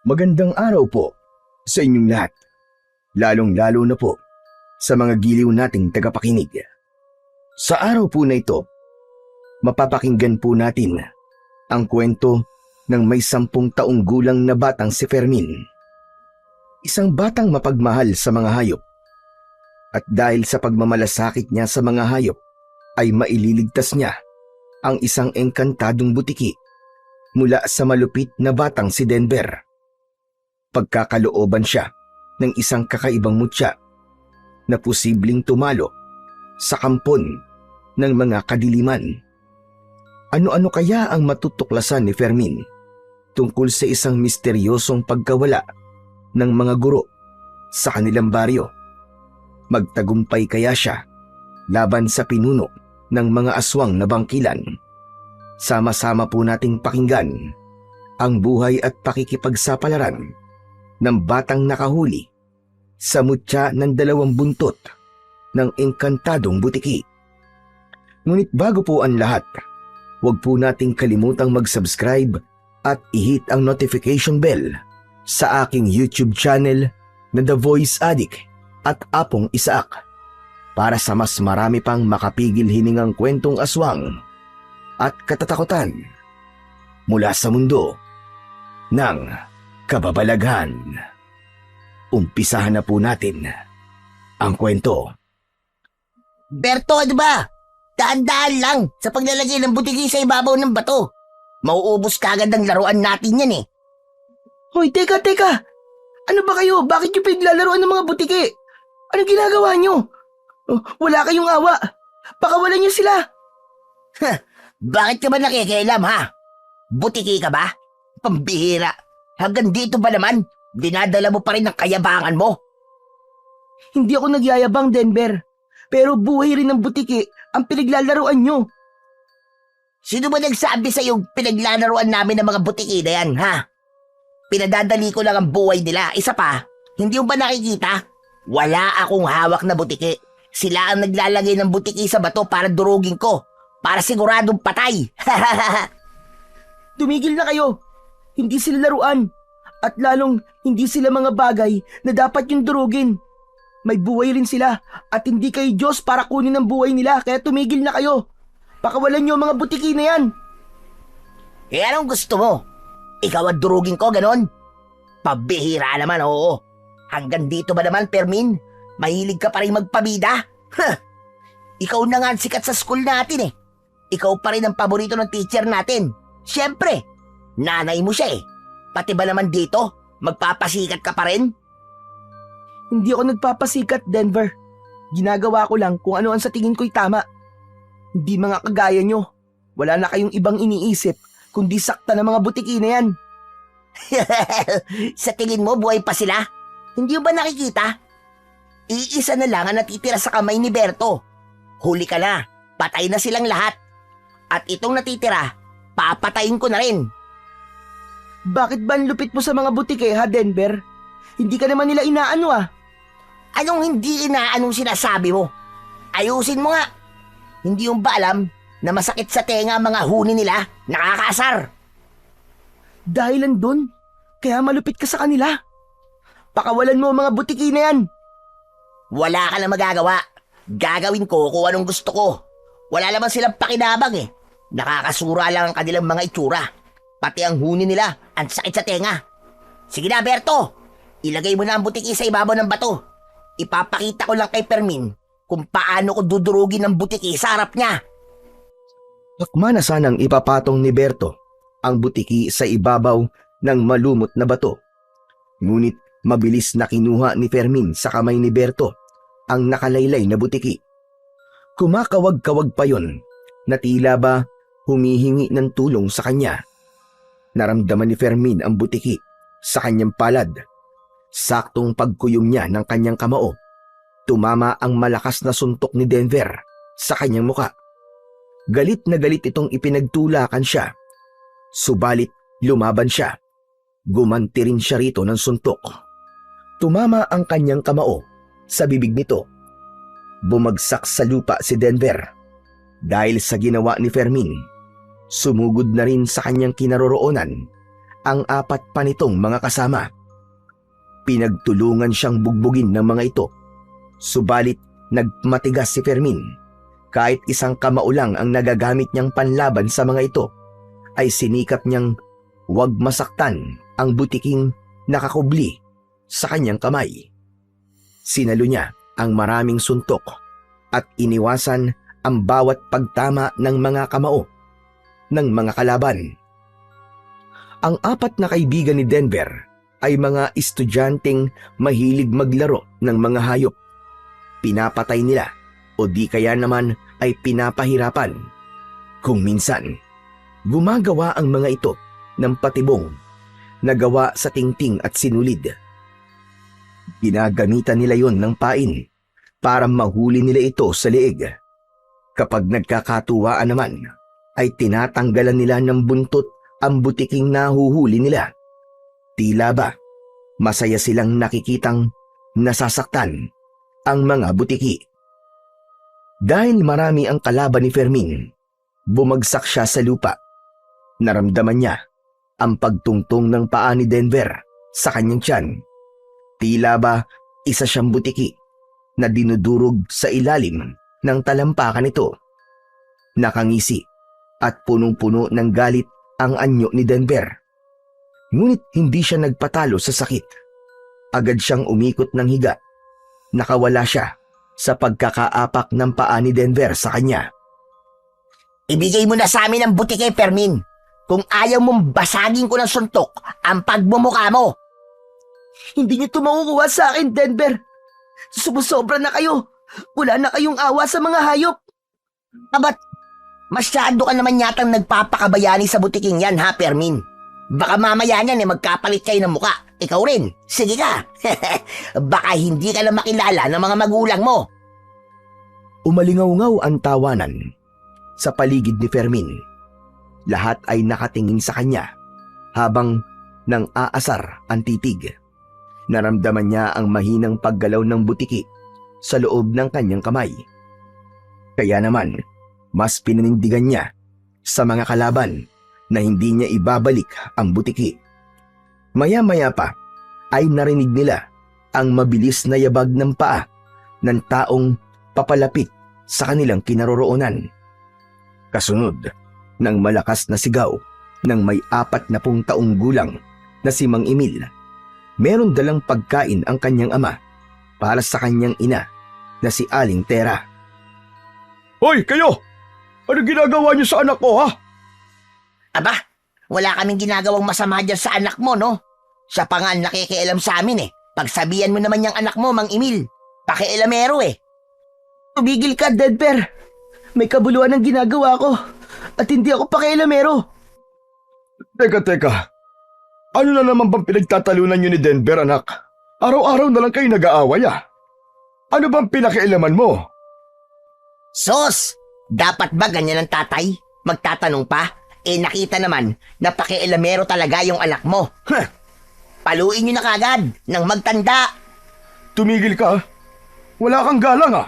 Magandang araw po sa inyong lahat, lalong-lalo na po sa mga giliw nating tagapakinig. Sa araw po na ito, mapapakinggan po natin ang kwento ng may 10 taong gulang na batang si Fermin. Isang batang mapagmahal sa mga hayop. At dahil sa pagmamalasakit niya sa mga hayop, ay maililigtas niya ang isang engkantadong butiki mula sa malupit na batang si Denver. Pagkakalooban siya ng isang kakaibang mutya na posibleng tumalo sa kampon ng mga kadiliman. Ano-ano kaya ang matutuklasan ni Fermin tungkol sa isang misteryosong pagkawala ng mga guro sa kanilang baryo? Magtagumpay kaya siya laban sa pinuno ng mga aswang na bangkilan? Sama-sama po nating pakinggan ang buhay at pakikipagsapalaran ng batang nakahuli sa mutya ng 2 buntot ng engkantadong butiki. Ngunit bago po ang lahat, huwag po nating kalimutang mag-subscribe at i-hit ang notification bell sa aking YouTube channel na The Voice Addict at Apong Isaak para sa mas marami pang makapigil hiningang kwentong aswang at katatakutan mula sa mundo ng kababalaghan. Umpisahan na po natin ang kwento. Berto, ano ba? Daan-daan lang sa paglalagay ng butiki sa ibabaw ng bato. Mauubos kagad ang laruan natin yan eh. Hoy, teka! Ano ba kayo? Bakit nyo pinaglalaroan ng mga butiki? Anong ginagawa nyo? Oh, wala kayong awa. Pakawalan nyo sila. Bakit ka ba nakikialam ha? Butiki ka ba? Pambihira. Hanggang dito ba naman? Dinadala mo pa rin ang kayabangan mo. Hindi ako nagyayabang, Denver. Pero buhay rin ng butiki ang pinaglalaroan nyo. Sino ba nagsabi sa yung pinaglalaroan namin ng mga butiki na yan, ha? Pinadadali ko lang ang buhay nila. Isa pa, hindi mo ba nakikita? Wala akong hawak na butiki. Sila ang naglalagay ng butiki sa bato para durugin ko. Para siguradong patay. Tumigil na kayo. Hindi sila laruan. At lalong hindi sila mga bagay na dapat yung durugin. May buhay rin sila at hindi kayo Diyos para kunin ang buhay nila, kaya tumigil na kayo. Pakawalan nyo ang mga butiki na yan. Eh anong gusto mo? Ikaw ang durugin ko, ganon? Pabihira naman, oo. Hanggang dito ba naman, Fermin? Mahilig ka pa rin magpabida? Ikaw na nga ang sikat sa school natin eh. Ikaw pa rin ang paborito ng teacher natin. Siyempre, nanay mo siya eh. Pati ba naman dito, magpapasikat ka pa rin? Hindi ako nagpapasikat, Denver. Ginagawa ko lang kung ano ang sa tingin ko'y tama. Hindi mga kagaya nyo. Wala na kayong ibang iniisip kundi sakta ng mga butiki na yan. Sa tingin mo, buhay pa sila? Hindi mo ba nakikita? Iisa na lang ang natitira sa kamay ni Berto. Huli ka na, patay na silang lahat. At itong natitira, papatayin ko na rin. Bakit ba ang lupit mo sa mga butiki, ha, Denver? Hindi ka naman nila inaano, ah. Anong hindi inaanong sinasabi mo? Ayusin mo nga. Hindi mo ba alam na masakit sa tenga ang mga huni nila? Nakakaasar. Dahilan dun, kaya malupit ka sa kanila. Pakawalan mo ang mga butiki na yan. Wala ka na magagawa. Gagawin ko kung anong gusto ko. Wala naman silang pakinabang eh. Nakakasura lang ang kanilang mga itsura. Pati ang huni nila, ang sakit sa tenga. Sige na, Berto. Ilagay mo na ang butiki sa ibabaw ng bato. Ipapakita ko lang kay Fermin kung paano ko dudurugin ang butiki sa harap niya. Akma na sanang ipapatong ni Berto ang butiki sa ibabaw ng malumot na bato. Ngunit mabilis na kinuha ni Fermin sa kamay ni Berto ang nakalaylay na butiki. Kumakawag-kawag pa yon na tila ba humihingi ng tulong sa kanya. Naramdaman ni Fermin ang butiki sa kanyang palad. Saktong pagkuyom niya ng kanyang kamao, tumama ang malakas na suntok ni Denver sa kanyang muka. Galit na galit itong ipinagtulakan siya. Subalit lumaban siya. Gumanti rin siya rito ng suntok. Tumama ang kanyang kamao sa bibig nito. Bumagsak sa lupa si Denver. Dahil sa ginawa ni Fermin, sumugod na rin sa kanyang kinaroroonan ang 4 pa nitong mga kasama. Pinagtulungan siyang bugbugin ng mga ito. Subalit nagmatigas si Fermin. Kahit isang kamao lang ang nagagamit niyang panlaban sa mga ito, ay sinikap niyang huwag masaktan ang butiking nakakubli sa kanyang kamay. Sinalo niya ang maraming suntok at iniwasan ang bawat pagtama ng mga kamao ng mga kalaban. Ang 4 na kaibigan ni Denver ay mga estudyanteng mahilig maglaro ng mga hayop. Pinapatay nila o di kaya naman ay pinapahirapan. Kung minsan, gumagawa ang mga ito ng patibong na gawa sa tingting at sinulid. Ginagamitan nila yon ng pain para mahuli nila ito sa leeg. Kapag nagkakatuwaan naman, ay tinatanggalan nila ng buntot ang butiking nahuhuli nila. Tila ba, masaya silang nakikitang nasasaktan ang mga butiki. Dahil marami ang kalaban ni Fermin, bumagsak siya sa lupa. Naramdaman niya ang pagtungtong ng paa ni Denver sa kanyang tiyan. Tila ba isa siyang butiki na dinudurog sa ilalim ng talampakan nito. Nakangisi at punong-puno ng galit ang anyo ni Denver. Ngunit hindi siya nagpatalo sa sakit. Agad siyang umikot ng higa. Nakawala siya sa pagkakaapak ng paa ni Denver sa kanya. Ibigay mo na sa amin ang butike, Fermin. Kung ayaw mong basagin ko ng suntok ang pagmumukha mo. Hindi niyo ito makukuha sa akin, Denver. Sumusobra na kayo. Wala na kayong awa sa mga hayop. Abat, masyado ka naman yatang nagpapakabayani sa butiking yan, ha, Fermin? Baka mamaya niyan magkapalit kayo ng muka. Ikaw rin. Sige ka. Baka hindi ka na makilala ng mga magulang mo. Umalingaw-ngaw ang tawanan sa paligid ni Fermin. Lahat ay nakatingin sa kanya habang nang aasar ang titig. Naramdaman niya ang mahinang paggalaw ng butiki sa loob ng kanyang kamay. Kaya naman, mas pinanindigan niya sa mga kalaban na hindi niya ibabalik ang butiki. Maya-maya pa ay narinig nila ang mabilis na yabag ng paa ng taong papalapit sa kanilang kinaroroonan. Kasunod ng malakas na sigaw ng may 40 taong gulang na si Mang Emil. Meron dalang pagkain ang kanyang ama para sa kanyang ina na si Aling Tera. Hoy, kayo! Ano ginagawa niyo sa anak ko, ha? Aba, wala kaming ginagawang masama dyan sa anak mo, no? Siya pa nga ang nakikialam sa amin, eh. Pagsabihan mo naman yung anak mo, Mang Emil. Pakialamero, eh. Tumigil ka, Denver. May kabuluhan ang ginagawa ko at hindi ako pakialamero. Teka. Ano na naman bang pinagtatalunan niyo ni Denver, anak? Araw-araw na lang kayo nag-aaway, ah. Ano bang pinakialaman mo? Sos! Dapat ba ganyan ang tatay? Magtatanong pa? Eh nakita naman na pakialamero talaga yung anak mo. Huh! Paluin nyo na kagad nang magtanda. Tumigil ka, ah. Wala kang galang, ah.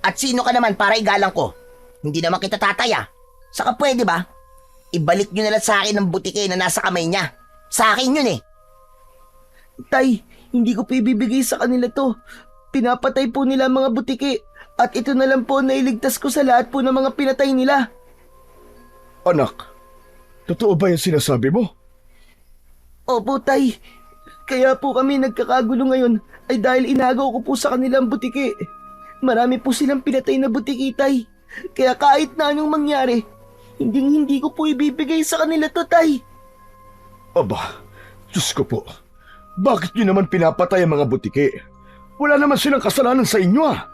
At sino ka naman para igalang ko? Hindi naman kita tatay, ah. Saka pwede ba? Ibalik nyo na lang sa akin ang butike na nasa kamay niya. Sa akin yun, eh. Tay, hindi ko pa ibibigay sa kanila to. Pinapatay po nila ang mga butiki at ito na lang po na iligtas ko sa lahat po ng mga pinatay nila. Anak, totoo ba yung sinasabi mo? Opo, Tay. Kaya po kami nagkakagulo ngayon ay dahil inagaw ko po sa kanilang butiki. Marami po silang pinatay na butiki, Tay. Kaya kahit na anong mangyari, hindi ko po ibibigay sa kanila to, Tay. Aba, Diyos ko po. Bakit niyo naman pinapatay ang mga butiki? Wala naman silang kasalanan sa inyo, ah.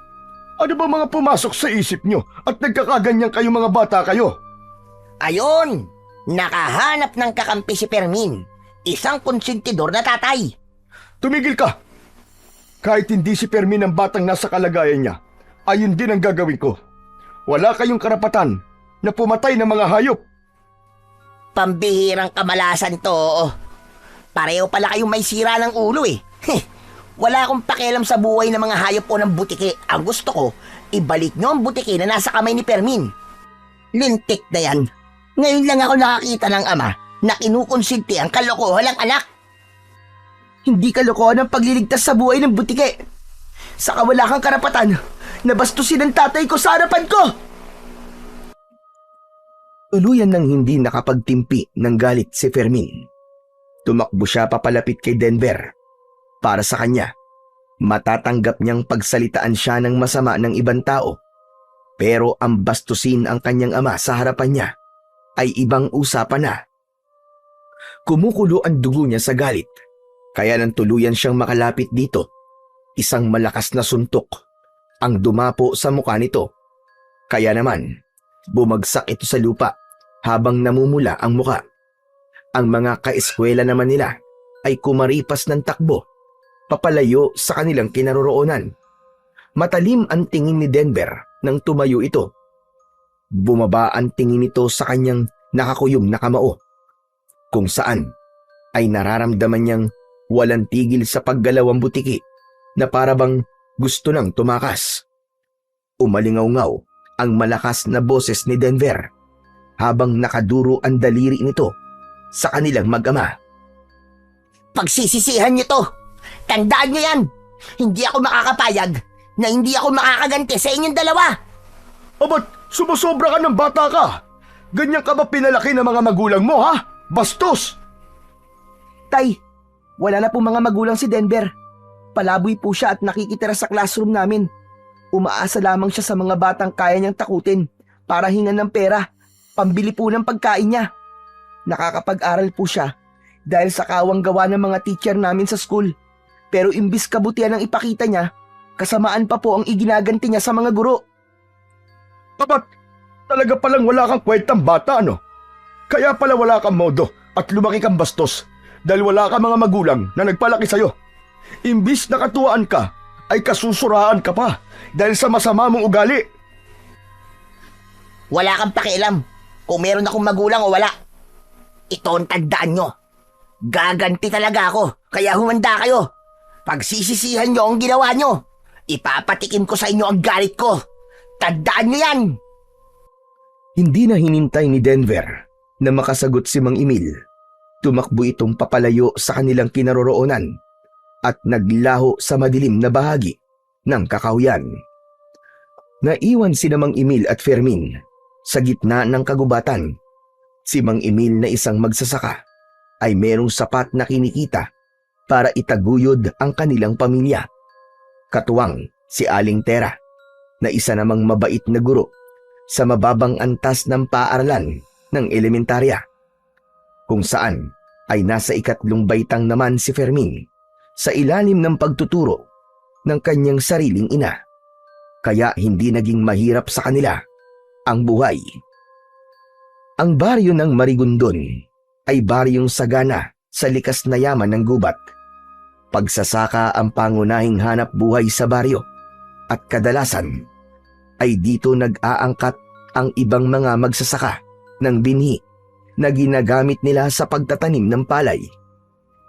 Ano ba mga pumasok sa isip niyo at nagkakaganyan kayo mga bata kayo? Ayon! Nakahanap ng kakampi si Fermin. Isang konsentidor na tatay. Tumigil ka! Kahit hindi si Fermin ang batang nasa kalagayan niya, ayun din ang gagawin ko. Wala kayong karapatan na pumatay ng mga hayop. Pambihirang kamalasan to, oo. Pareho pala kayong may sira ng ulo, eh. Wala akong pakialam sa buhay ng mga hayop o ng butike. Ang gusto ko, ibalik nyo ang butike na nasa kamay ni Fermin. Lintik na yan. Ngayon lang ako nakakita ng ama na kinukonsinti ang kalokohan ng anak. Hindi kalokohan ang pagliligtas sa buhay ng butike. Saka wala kang karapatan na bastusin ang tatay ko sa harapan ko! Tuluyan nang hindi nakapagtimpi ng galit si Fermin. Tumakbo siya papalapit kay Denver. Para sa kanya, matatanggap niyang pagsalitaan siya ng masama ng ibang tao. Pero ang bastusin ang kanyang ama sa harapan niya ay ibang usapan na. Kumukulo ang dugo niya sa galit, kaya nang tuluyan siyang makalapit dito, isang malakas na suntok ang dumapo sa mukha nito. Kaya naman, bumagsak ito sa lupa habang namumula ang mukha. Ang mga kaeskwela naman nila ay kumaripas ng takbo, papalayo sa kanilang kinaroroonan. Matalim ang tingin ni Denver nang tumayo ito. Bumaba ang tingin nito sa kanyang nakakuyom na kamao, kung saan ay nararamdaman niyang walang tigil sa paggalaw ang butiki na parabang gusto nang tumakas. Umalingaw-ngaw ang malakas na boses ni Denver habang nakaduro ang daliri nito sa kanilang mag-ama. Pagsisisihan niyo to. Tandaan niyo yan. Hindi ako makakapayag na hindi ako makakaganti sa inyong dalawa. Abat, sumusobra ka ng bata ka. Ganyan ka ba pinalaki ng mga magulang mo, ha? Bastos! Tay, wala na po mga magulang si Denver. Palaboy po siya at nakikitira sa classroom namin. Umaasa lamang siya sa mga batang kaya niyang takutin para hingan ng pera, pambili po ng pagkain niya. Nakakapag-aral po siya dahil sa kawang gawa ng mga teacher namin sa school. Pero imbis kabutihan ang ipakita niya, kasamaan pa po ang iginaganti niya sa mga guro. Abat, talaga palang wala kang kwentang bata, ano? Kaya pala wala kang modo at lumaki kang bastos dahil wala kang mga magulang na nagpalaki sa'yo. Imbis na katuwaan ka, ay kasusuraan ka pa dahil sa masama mong ugali. Wala kang pakialam kung meron akong magulang o wala. Ito ang tandaan nyo. Gaganti talaga ako, kaya humanda kayo. Pagsisisihan nyo ang ginawa nyo. Ipapatikim ko sa inyo ang galit ko. Tandaan nyo yan! Hindi na hinintay ni Denver na makasagot si Mang Emil. Tumakbo itong papalayo sa kanilang kinaroroonan at naglaho sa madilim na bahagi ng kakahuyan. Naiwan si Mang Emil at Fermin sa gitna ng kagubatan. Si Mang Emil na isang magsasaka ay merong sapat na kinikita para itaguyod ang kanilang pamilya. Katuwang si Aling Tera na isa namang mabait na guro sa mababang antas ng paaralan ng elementarya, kung saan ay nasa ikatlong baitang naman si Fermin sa ilalim ng pagtuturo ng kanyang sariling ina. Kaya hindi naging mahirap sa kanila ang buhay. Ang baryo ng Marigondon ay baryong sagana sa likas na yaman ng gubat. Pagsasaka ang pangunahing hanap buhay sa baryo at kadalasan ay dito nag-aangkat ang ibang mga magsasaka ng binhi na ginagamit nila sa pagtatanim ng palay.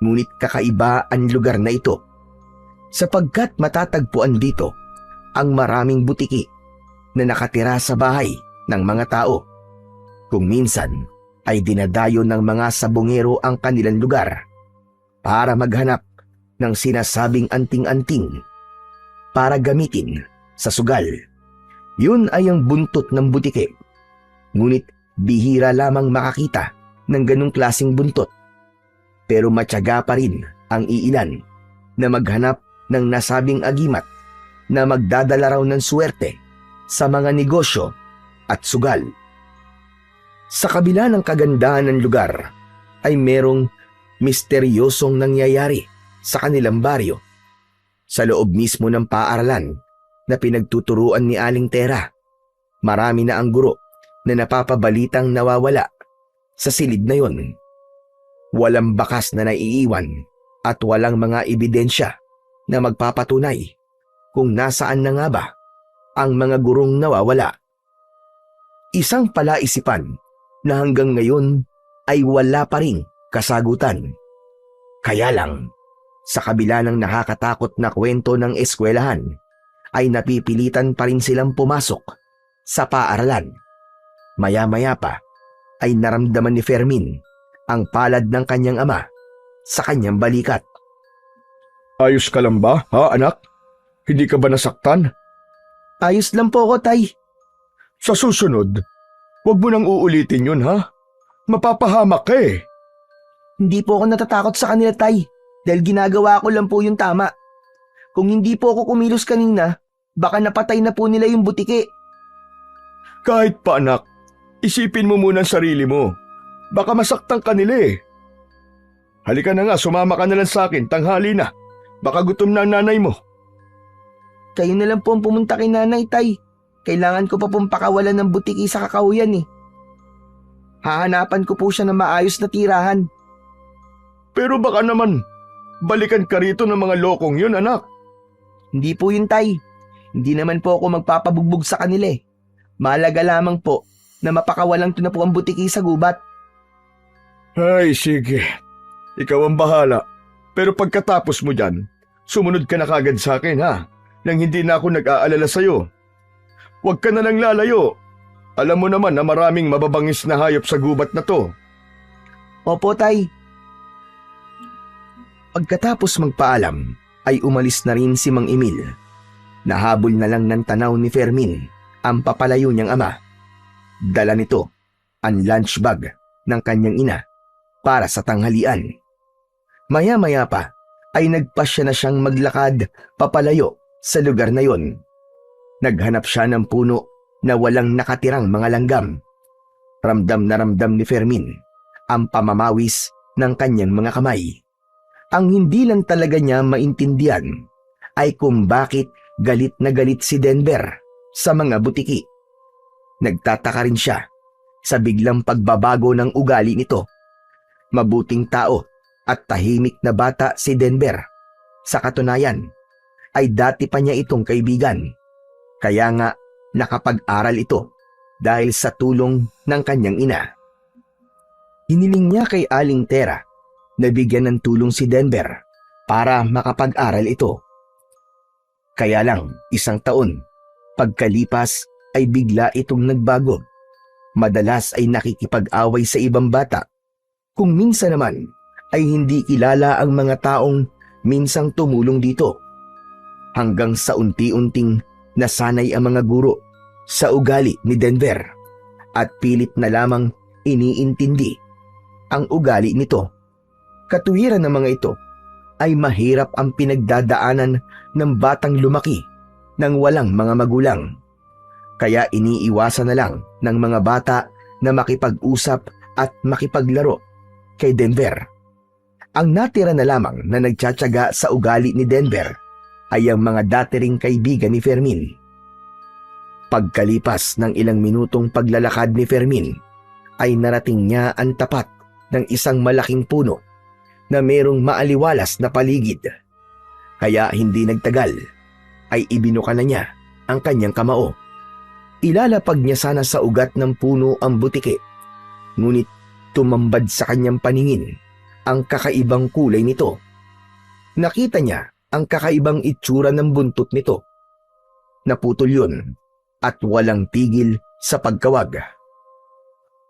Ngunit kakaiba ang lugar na ito sapagkat matatagpuan dito ang maraming butiki na nakatira sa bahay ng mga tao. Kung minsan ay dinadayo ng mga sabongero ang kanilang lugar para maghanap ng sinasabing anting-anting para gamitin sa sugal. Yun ay ang buntot ng butike. Ngunit bihira lamang makakita ng ganong klaseng buntot. Pero matyaga pa rin ang iilan na maghanap ng nasabing agimat na magdadala raw ng swerte sa mga negosyo at sugal. Sa kabila ng kagandahan ng lugar ay merong misteryosong nangyayari sa kanilang baryo. Sa loob mismo ng paaralan na pinagtuturuan ni Aling Tera, marami na ang guro na napapabalitang nawawala sa silid na yon. Walang bakas na naiiwan at walang mga ebidensya na magpapatunay kung nasaan na nga ba ang mga gurong nawawala. Isang palaisipan na hanggang ngayon ay wala pa ring kasagutan. Kaya lang, sa kabila ng nakakatakot na kwento ng eskwelahan, ay napipilitan pa rin silang pumasok sa paaralan. Maya-maya pa ay naramdaman ni Fermin ang palad ng kanyang ama sa kanyang balikat. Ayos ka lang ba, ha anak? Hindi ka ba nasaktan? Ayos lang po ako, Tay. Sa susunod, huwag mo nang uulitin yun, ha? Mapapahamak ka eh. Hindi po ako natatakot sa kanila, Tay. Dahil ginagawa ko lang po yung tama. Kung hindi po ako kumilos kanina, baka napatay na po nila yung butiki. Kahit pa anak, isipin mo muna ang sarili mo. Baka masaktan ka nila eh. Halika na nga, sumama ka na lang sa akin, tanghali na. Baka gutom na ang nanay mo. Kayo na lang po ang pumunta kay nanay, Tay. Kailangan ko pa pong pakawalan ng butiki sa kakahuyan eh. Hahanapan ko po siya ng maayos na tirahan. Pero baka naman, balikan ka rito ng mga lokong yun, anak. Hindi po yun, Tay. Hindi naman po ako magpapabugbog sa kanila eh. Mahalaga lamang po na mapakawalang to na po ang butiki sa gubat. Ay, sige. Ikaw ang bahala. Pero pagkatapos mo dyan, sumunod ka na kagad sa akin, ha? Nang hindi na ako nag-aalala sa'yo. Huwag ka na lang lalayo. Alam mo naman na maraming mababangis na hayop sa gubat na to. Opo, Tay. Pagkatapos magpaalam, ay umalis na rin si Mang Emil. Nahabol na lang ng tanaw ni Fermin ang papalayo niyang ama. Dala nito ang lunch bag ng kanyang ina para sa tanghalian. Maya-maya pa ay nagpasya na siyang maglakad papalayo sa lugar na yon. Naghanap siya ng puno na walang nakatirang mga langgam. Ramdam na ramdam ni Fermin ang pamamawis ng kanyang mga kamay. Ang hindi lang talaga niya maintindihan ay kung bakit galit na galit si Denver sa mga butiki. Nagtataka rin siya sa biglang pagbabago ng ugali nito. Mabuting tao at tahimik na bata si Denver. Sa katunayan, ay dati pa niya itong kaibigan. Kaya nga nakapag-aral ito dahil sa tulong ng kanyang ina. Hiniling niya kay Aling Tera na bigyan ng tulong si Denver para makapag-aral ito. Kaya lang, isang taon, pagkalipas ay bigla itong nagbago. Madalas ay nakikipag-away sa ibang bata. Kung minsan naman ay hindi kilala ang mga taong minsang tumulong dito. Hanggang sa unti-unting nasanay ang mga guro sa ugali ni Denver at pilit na lamang iniintindi ang ugali nito. Katuwiran ng mga ito ay mahirap ang pinagdadaanan ng batang lumaki nang walang mga magulang. Kaya iniiwasan na lang ng mga bata na makipag-usap at makipaglaro kay Denver. Ang natira na lamang na nagtsatsaga sa ugali ni Denver ay ang mga dati ring kaibigan ni Fermin. Pagkalipas ng ilang minutong paglalakad ni Fermin, ay narating niya ang tapat ng isang malaking puno na merong maaliwalas na paligid. Kaya hindi nagtagal, ay ibinuka na niya ang kanyang kamao. Ilalapag niya sana sa ugat ng puno ang butiki, ngunit tumambad sa kanyang paningin ang kakaibang kulay nito. Nakita niya ang kakaibang itsura ng buntot nito. Naputol yun at walang tigil sa pagkawag.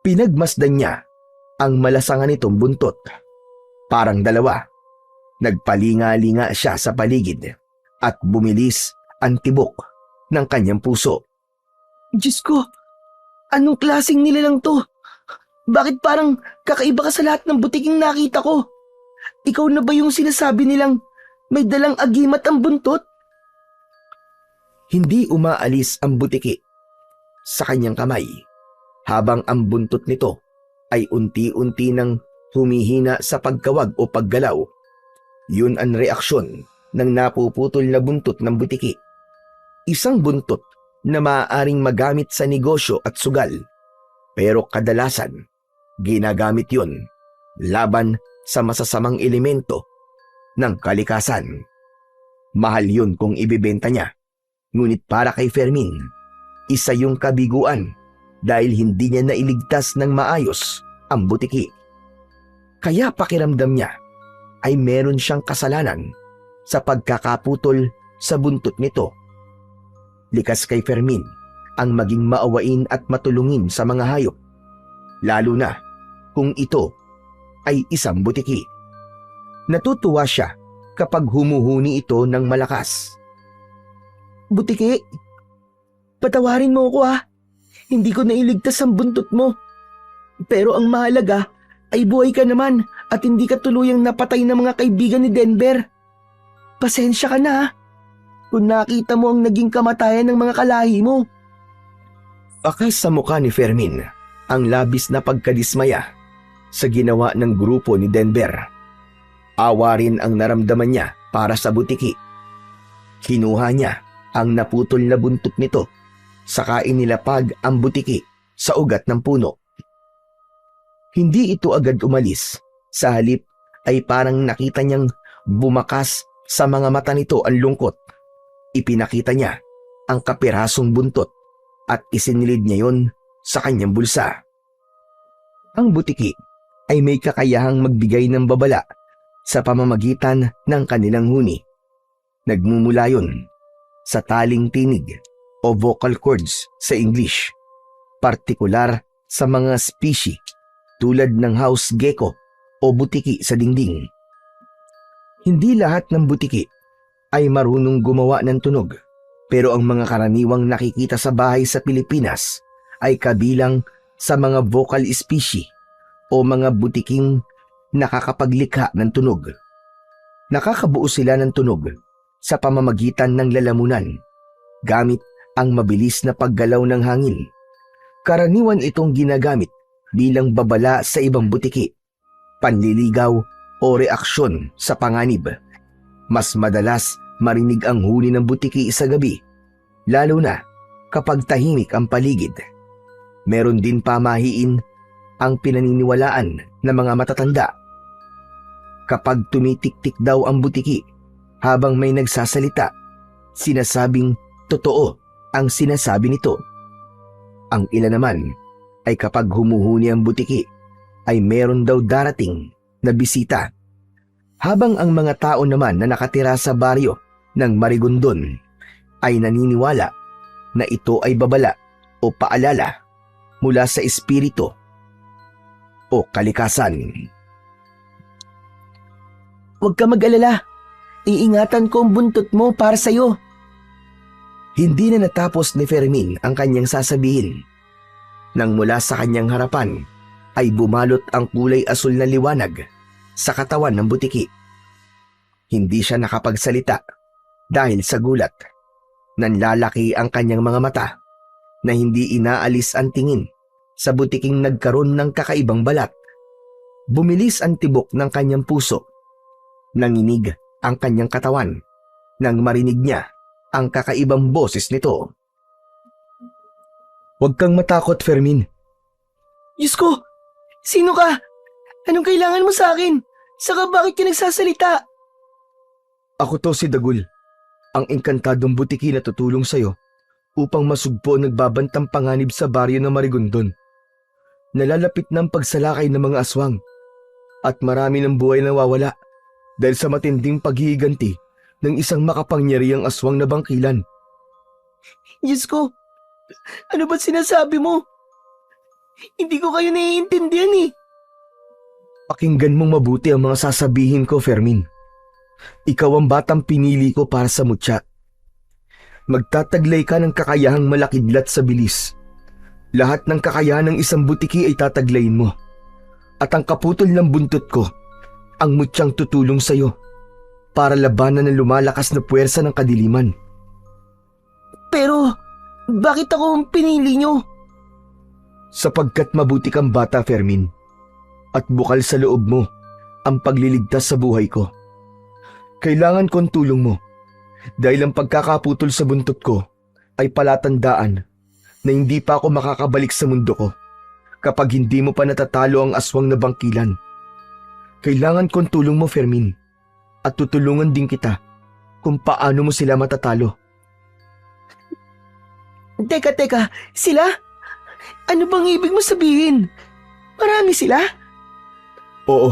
Pinagmasdan niya ang malasangan nitong buntot. Parang dalawa. Nagpalinga-linga siya sa paligid at bumilis ang tibok ng kanyang puso. Diyos ko, anong klaseng nilalang to? Bakit parang kakaiba ka sa lahat ng butiking nakita ko? Ikaw na ba yung sinasabi nilang may dalang agimat ang buntot? Hindi umaalis ang butiki sa kanyang kamay habang ang buntot nito ay unti-unti nang humihina sa pagkawag o paggalaw. Yun ang reaksyon ng napuputol na buntot ng butiki. Isang buntot na maaaring magamit sa negosyo at sugal, pero kadalasan ginagamit yun laban sa masasamang elemento ng kalikasan. Mahal yun kung ibibenta niya, ngunit para kay Fermin, isa yung kabiguan dahil hindi niya nailigtas ng maayos ang butiki. Kaya pakiramdam niya ay meron siyang kasalanan sa pagkakaputol sa buntot nito. Likas kay Fermin ang maging maawain at matulungin sa mga hayop, lalo na kung ito ay isang butiki. Natutuwa siya kapag humuhuni ito ng malakas. Butiki, patawarin mo ako ha. Hindi ko nailigtas ang buntot mo. Pero ang mahalaga ay buhay ka naman at hindi ka tuluyang napatay ng mga kaibigan ni Denver. Pasensya ka na ha. Kung nakita mo ang naging kamatayan ng mga kalahi mo. Akas sa mukha ni Fermin ang labis na pagkadismaya sa ginawa ng grupo ni Denver. Awa rin ang naramdaman niya para sa butiki. Kinuha niya ang naputol na buntot nito, saka inilapag ang butiki sa ugat ng puno. Hindi ito agad umalis. Sa halip ay parang nakita niyang bumakas sa mga mata nito ang lungkot. Ipinakita niya ang kapirasong buntot at isinilid niya yon sa kanyang bulsa. Ang butiki ay may kakayahang magbigay ng babala sa pamamagitan ng kanilang huni. Nagmumula yon sa taling tinig o vocal cords sa English, partikular sa mga species tulad ng house gecko o butiki sa dingding. Hindi lahat ng butiki ay marunong gumawa ng tunog, pero ang mga karaniwang nakikita sa bahay sa Pilipinas ay kabilang sa mga vocal species o mga butiking nakakapaglikha ng tunog. Nakakabuo sila ng tunog sa pamamagitan ng lalamunan gamit ang mabilis na paggalaw ng hangin. Karaniwan itong ginagamit bilang babala sa ibang butiki, panliligaw o reaksyon sa panganib. Mas madalas marinig ang huni ng butiki sa gabi, lalo na kapag tahimik ang paligid. Meron din pamahiin ang pinaniniwalaan ng mga matatanda. Kapag tumitik-tik daw ang butiki habang may nagsasalita, sinasabing totoo ang sinasabi nito. Ang ilan naman ay kapag humuhuni ang butiki ay meron daw darating na bisita. Habang ang mga tao naman na nakatira sa baryo ng Marigondon ay naniniwala na ito ay babala o paalala mula sa espiritu o kalikasan. Huwag ka mag-alala. Iingatan ko ang buntot mo para sa'yo. Hindi na natapos ni Fermin ang kanyang sasabihin nang mula sa kanyang harapan ay bumalot ang kulay asul na liwanag sa katawan ng butiki. Hindi siya nakapagsalita dahil sa gulat. Nanlalaki ang kanyang mga mata na hindi inaalis ang tingin sa butiking nagkaroon ng kakaibang balat. Bumilis ang tibok ng kanyang puso. Nanginig ang kanyang katawan nang marinig niya ang kakaibang boses nito. Huwag kang matakot, Fermin. Diyos ko! Sino ka? Anong kailangan mo sa akin? Saka bakit ka nagsasalita? Ako to si Dagul, ang engkantadong butiki na tutulong sa'yo upang masugpo ang nagbabantang panganib sa baryo ng Marigondon. Nalalapit ng pagsalakay ng mga aswang at marami ng buhay na nawawala dahil sa matinding paghihiganti ng isang makapangyarihang aswang na bangkilan. Diyos ko! Ano ba't sinasabi mo? Hindi ko kayo naiintindihan eh. Pakinggan mong mabuti ang mga sasabihin ko, Fermin. Ikaw ang batang pinili ko para sa mutya. Magtataglay ka ng kakayahang malakidlat sa bilis. Lahat ng kakayahan ng isang butiki ay tataglayin mo. At ang kaputol ng buntot ko, ang mutyang tutulong sa'yo para labanan ang lumalakas na puwersa ng kadiliman. Pero, bakit ako ang pinili nyo? Sapagkat mabuti kang bata, Fermin, at bukal sa loob mo ang pagliligtas sa buhay ko. Kailangan ko ang tulong mo dahil ang pagkakaputol sa buntot ko ay palatandaan na hindi pa ako makakabalik sa mundo ko kapag hindi mo pa natatalo ang aswang na bangkilan. Kailangan ko ang tulong mo, Fermin, at tutulungan din kita kung paano mo sila matatalo. Teka, sila? Ano bang ibig mo sabihin? Marami sila? Oo.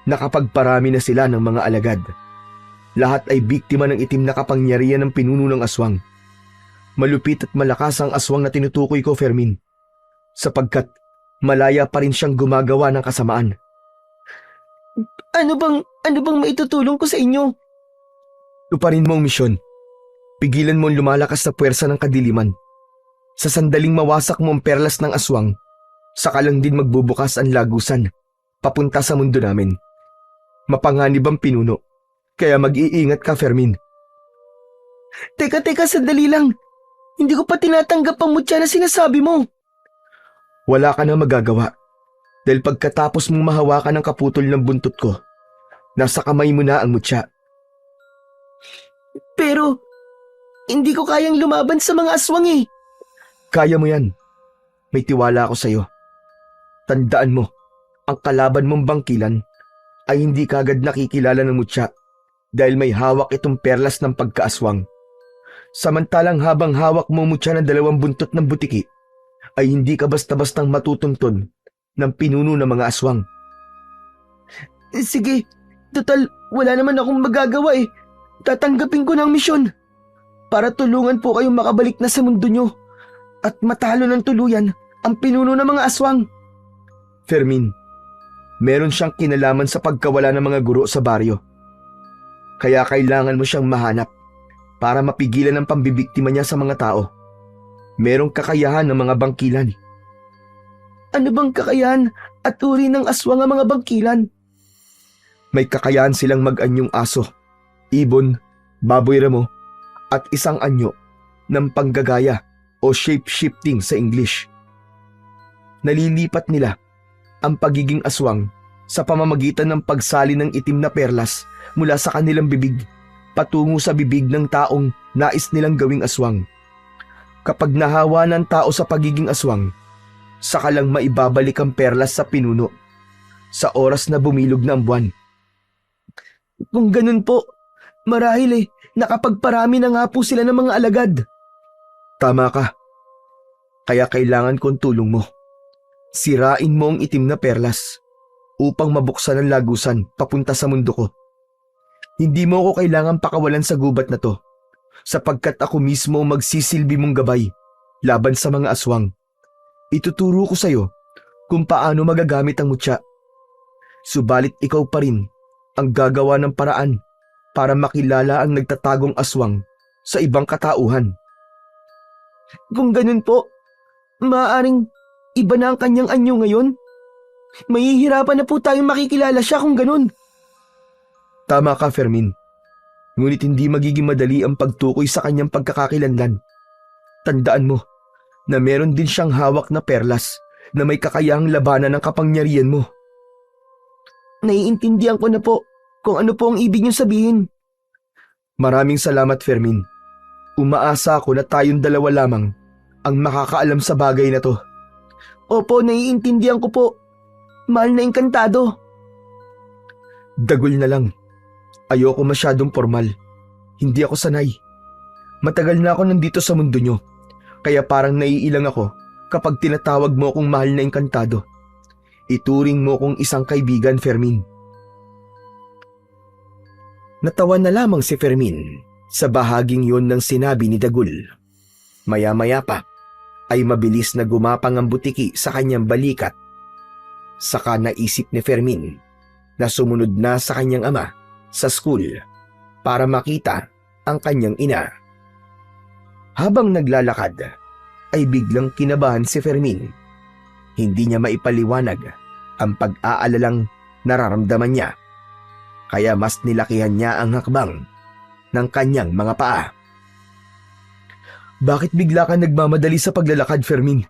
Nakapagparami na sila ng mga alagad. Lahat ay biktima ng itim na kapangyarihan ng pinuno ng aswang. Malupit at malakas ang aswang na tinutukoy ko, Fermin, sapagkat malaya pa rin siyang gumagawa ng kasamaan. Ano bang maitutulong ko sa inyo? Tuparin mo ang misyon. Pigilan mo ang lumalakas na puwersa ng kadiliman. Sa sandaling mawasak mo ang perlas ng aswang, saka lang din magbubukas ang lagusan, papunta sa mundo namin. Mapanganib ang pinuno, kaya mag-iingat ka, Fermin. Teka, sandali lang. Hindi ko pa tinatanggap ang mutya na sinasabi mo. Wala ka na magagawa, dahil pagkatapos mong mahawakan ang kaputol ng buntot ko, nasa kamay mo na ang mutya. Pero, hindi ko kayang lumaban sa mga aswang eh. Kaya mo yan. May tiwala ako sa'yo. Tandaan mo, ang kalaban mong bangkilan ay hindi kagad nakikilala ng mutya dahil may hawak itong perlas ng pagkaaswang. Samantalang habang hawak mo mutya ng 2 buntot ng butiki, ay hindi ka basta-bastang matutunton ng pinuno ng mga aswang. Sige, total wala naman akong magagawa eh. Tatanggapin ko ng misyon para tulungan po kayong makabalik na sa mundo nyo at matalo ng tuluyan ang pinuno ng mga aswang. Fermin, meron siyang kinalaman sa pagkawala ng mga guro sa baryo. Kaya kailangan mo siyang mahanap para mapigilan ang pambibiktima niya sa mga tao. Merong kakayahan ng mga bangkilan. Ano bang kakayahan at uri ng aswang ang mga bangkilan? May kakayahan silang mag-anyong aso, ibon, baboy ramo, at isang anyo ng panggagaya o shape-shifting sa English. Nalilipat nila ang pagiging aswang sa pamamagitan ng pagsali ng itim na perlas mula sa kanilang bibig patungo sa bibig ng taong nais nilang gawing aswang. Kapag nahawa ng tao sa pagiging aswang, saka lang maibabalik ang perlas sa pinuno sa oras na bumilog na ang buwan. Kung ganun po, marahil nakapagparami na nga po sila ng mga alagad. Tama ka. Kaya kailangan kong tulong mo. Sirain mo ang itim na perlas upang mabuksan ang lagusan papunta sa mundo ko. Hindi mo ako kailangan pakawalan sa gubat na to, sapagkat ako mismo magsisilbi mong gabay laban sa mga aswang. Ituturo ko sa'yo kung paano magagamit ang mutya. Subalit ikaw pa rin ang gagawa ng paraan para makilala ang nagtatagong aswang sa ibang katauhan. Kung ganun po, maaaring iba na ang kanyang anyo ngayon. Mahihirapan na po tayong makikilala siya kung ganun. Tama ka, Fermin. Ngunit hindi magiging madali ang pagtukoy sa kanyang pagkakakilanlan. Tandaan mo na meron din siyang hawak na perlas na may kakayahang labanan ng kapangyarihan mo. Naiintindihan ko na po kung ano po ang ibig niyong sabihin. Maraming salamat, Fermin. Umaasa ako na tayong dalawa lamang ang makakaalam sa bagay na to. Opo, naiintindihan ko po. Mahal na engkantado. Dagol na lang. Ayoko masyadong formal. Hindi ako sanay. Matagal na ako nandito sa mundo nyo, kaya parang naiilang ako kapag tinatawag mo akong mahal na engkantado. Ituring mo kong isang kaibigan, Fermin. Natawa na lamang si Fermin sa bahaging yon ng sinabi ni Dagul. Maya-maya pa ay mabilis na gumapang ang butiki sa kanyang balikat. Saka naisip ni Fermin na sumunod na sa kanyang ama sa school para makita ang kanyang ina. Habang naglalakad ay biglang kinabahan si Fermin. Hindi niya maipaliwanag ang pag-aalalang nararamdaman niya. Kaya mas nilakihan niya ang hakbang ng kanyang mga paa. Bakit bigla ka nagmamadali sa paglalakad, Fermin?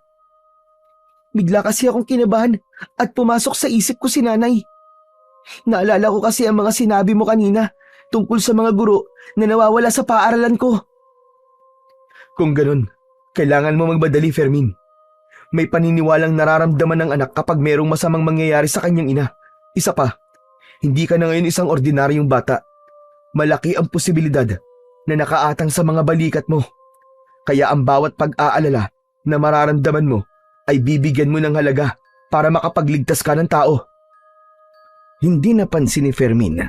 Bigla kasi akong kinabahan at pumasok sa isip ko si nanay. Naalala ko kasi ang mga sinabi mo kanina tungkol sa mga guro na nawawala sa paaralan ko. Kung ganun, kailangan mo magmadali, Fermin. May paniniwalang nararamdaman ng anak kapag mayroong masamang mangyayari sa kanyang ina. Isa pa, hindi ka na ngayon isang ordinaryong bata. Malaki ang posibilidad na nakaatang sa mga balikat mo. Kaya ang bawat pag-aalala na mararamdaman mo ay bibigyan mo ng halaga para makapagligtas ka ng tao. Hindi napansin ni Fermin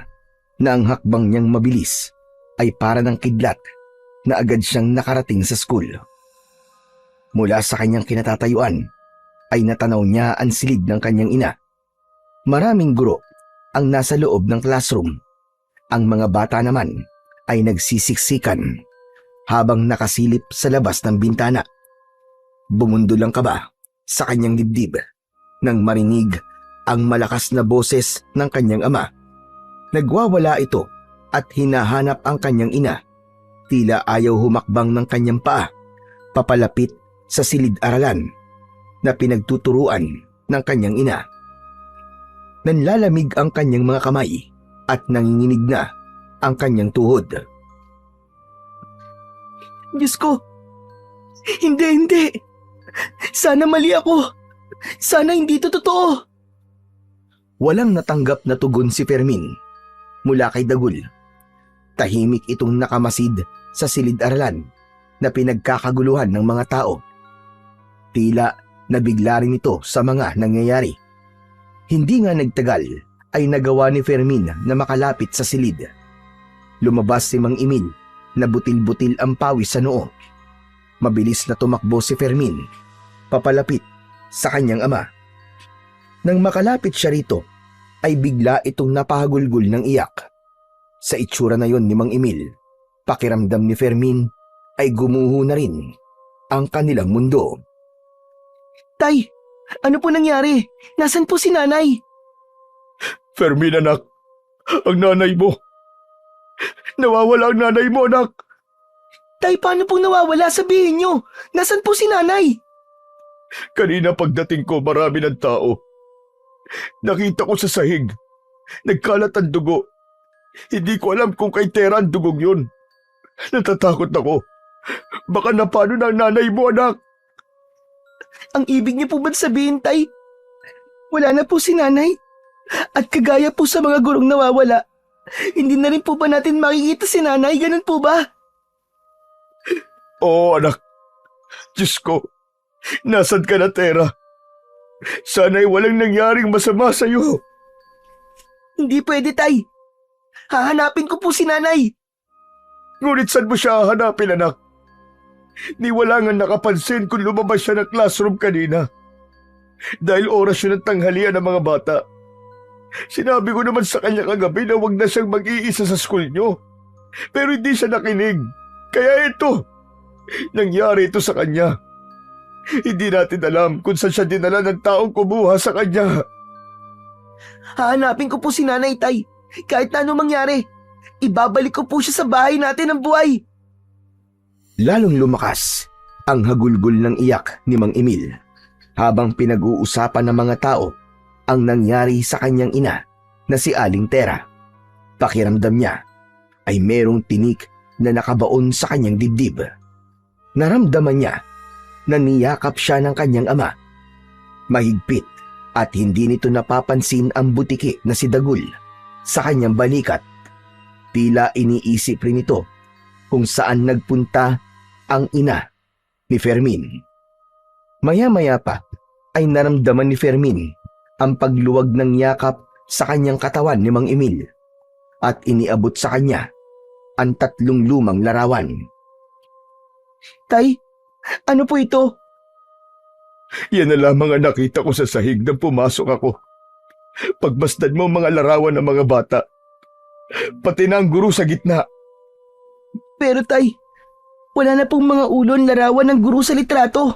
na ang hakbang niyang mabilis ay para ng kidlat na agad siyang nakarating sa school. Mula sa kanyang kinatatayuan ay natanaw niya ang silid ng kanyang ina. Maraming guro ang nasa loob ng classroom. Ang mga bata naman ay nagsisiksikan habang nakasilip sa labas ng bintana. Bumundol ang kaba sa kanyang dibdib nang marinig ang malakas na boses ng kanyang ama. Nagwawala ito at hinahanap ang kanyang ina. Tila ayaw humakbang ng kanyang paa papalapit sa silid-aralan na pinagtuturuan ng kanyang ina. Nanlalamig ang kanyang mga kamay at nanginginig na ang kanyang tuhod. Diyos ko! Hindi! Sana mali ako! Sana hindi ito totoo! Walang natanggap na tugon si Fermin mula kay Dagul. Tahimik itong nakamasid sa silid-aralan na pinagkakaguluhan ng mga tao. Tila nabigla rin ito sa mga nangyayari. Hindi nga nagtagal ay nagawa ni Fermin na makalapit sa silid. Lumabas si Mang Emil na butil-butil ang pawis sa noo. Mabilis na tumakbo si Fermin papalapit sa kanyang ama. Nang makalapit siya rito, ay bigla itong napahagulgul ng iyak. Sa itsura na yon ni Mang Emil, pakiramdam ni Fermin ay gumuho na rin ang kanilang mundo. Tay, ano po nangyari? Nasaan po si nanay? Fermin, anak. Ang nanay mo. Nawawala ang nanay mo, anak. Tay, paano pong nawawala? Sabihin nyo. Nasaan po si nanay? Kanina pagdating ko, marami ng tao. Nakita ko sa sahig. Nagkalat ang dugo. Hindi ko alam kung kay Tera ang dugong yun. Natatakot ako. Baka napano na ang nanay mo, anak. Ang ibig niyo po ba sabihin, Tay? Wala na po si nanay? At kagaya po sa mga gurong nawawala, hindi na rin po ba natin makikita si nanay? Ganun po ba? Oo, anak. Diyos ko, nasan ka na, Tera? Sana'y walang nangyaring masama sa'yo. Hindi pwede, Tay. Hahanapin ko po si nanay. Ngunit saan mo siya hahanapin, anak? Ni wala nga nakapansin kung lumabas siya ng classroom kanina. Dahil oras yun ng tanghalian ng mga bata. Sinabi ko naman sa kanya kagabi na wag na siyang mag-iisa sa school nyo. Pero hindi siya nakinig. Kaya ito, nangyari ito sa kanya. Hindi natin alam kung saan siya dinala ng taong kumuha sa kanya. Hahanapin ko po si nanay, Tay. Kahit na ano mangyari, ibabalik ko po siya sa bahay natin ng buhay. Lalong lumakas ang hagulgul ng iyak ni Mang Emil habang pinag-uusapan ng mga tao ang nangyari sa kanyang ina na si Aling Tera. Pakiramdam niya ay merong tinik na nakabaon sa kanyang dibdib. Naramdaman niya na niyakap siya ng kanyang ama. Mahigpit at hindi nito napapansin ang butiki na si Dagul sa kanyang balikat. Tila iniisip rin ito kung saan nagpunta ang ina ni Fermin. Maya-maya pa ay naramdaman ni Fermin ang pagluwag ng yakap sa kanyang katawan ni Mang Emil at iniabot sa kanya ang 3 lumang larawan. Tay, ano po ito? Yan na lamang ang nakita ko sa sahig nang pumasok ako. Pagmasdan mo ang mga larawan ng mga bata. Pati na ang guro sa gitna. Pero Tay, wala na pong mga ulon larawan ng guro sa litrato.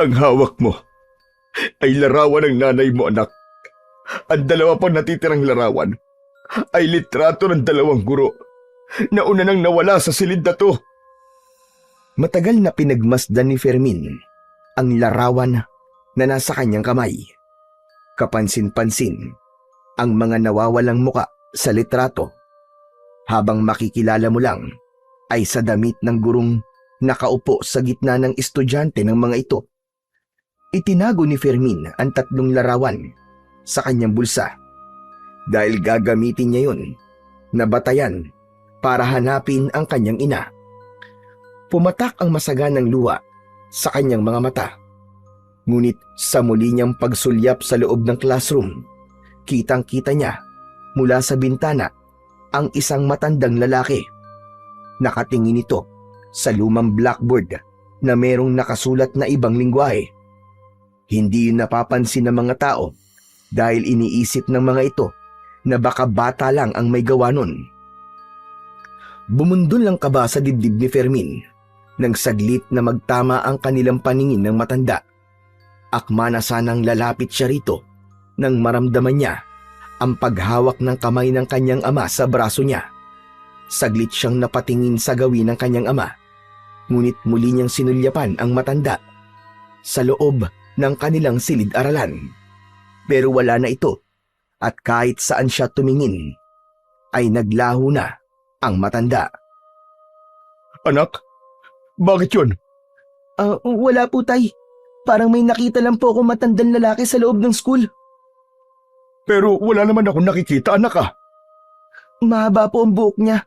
Ang hawak mo ay larawan ng nanay mo, anak. Ang 2 pang natitirang larawan ay litrato ng 2 guro na una nang nawala sa silid na to. Matagal na pinagmasdan ni Fermin ang larawan na nasa kanyang kamay. Kapansin-pansin ang mga nawawalang muka sa litrato. Habang makikilala mo lang ay sa damit ng gurong nakaupo sa gitna ng estudyante ng mga ito. Itinago ni Fermin ang 3 larawan sa kanyang bulsa dahil gagamitin niya yun na batayan para hanapin ang kanyang ina. Pumatak ang masaganang luha sa kanyang mga mata. Ngunit sa muli niyang pagsulyap sa loob ng classroom, kitang-kita niya mula sa bintana ang isang matandang lalaki. Nakatingin ito sa lumang blackboard na merong nakasulat na ibang lingwahe. Hindi yun napapansin ng mga tao dahil iniisip ng mga ito na baka bata lang ang may gawa nun. Bumundol lang kaba sa dibdib ni Fermin nang saglit na magtama ang kanilang paningin ng matanda. Akma na sanang lalapit siya rito nang maramdaman niya ang paghawak ng kamay ng kanyang ama sa braso niya. Saglit siyang napatingin sa gawin ng kanyang ama, ngunit muli niyang sinulyapan ang matanda sa loob ng kanilang silid-aralan. Pero wala na ito at kahit saan siya tumingin ay naglaho na ang matanda. Anak, bakit yun? Wala po, tay. Parang may nakita lang po akong matandang lalaki sa loob ng school. Pero wala naman akong nakikita, anak ah. Mahaba po ang buhok niya.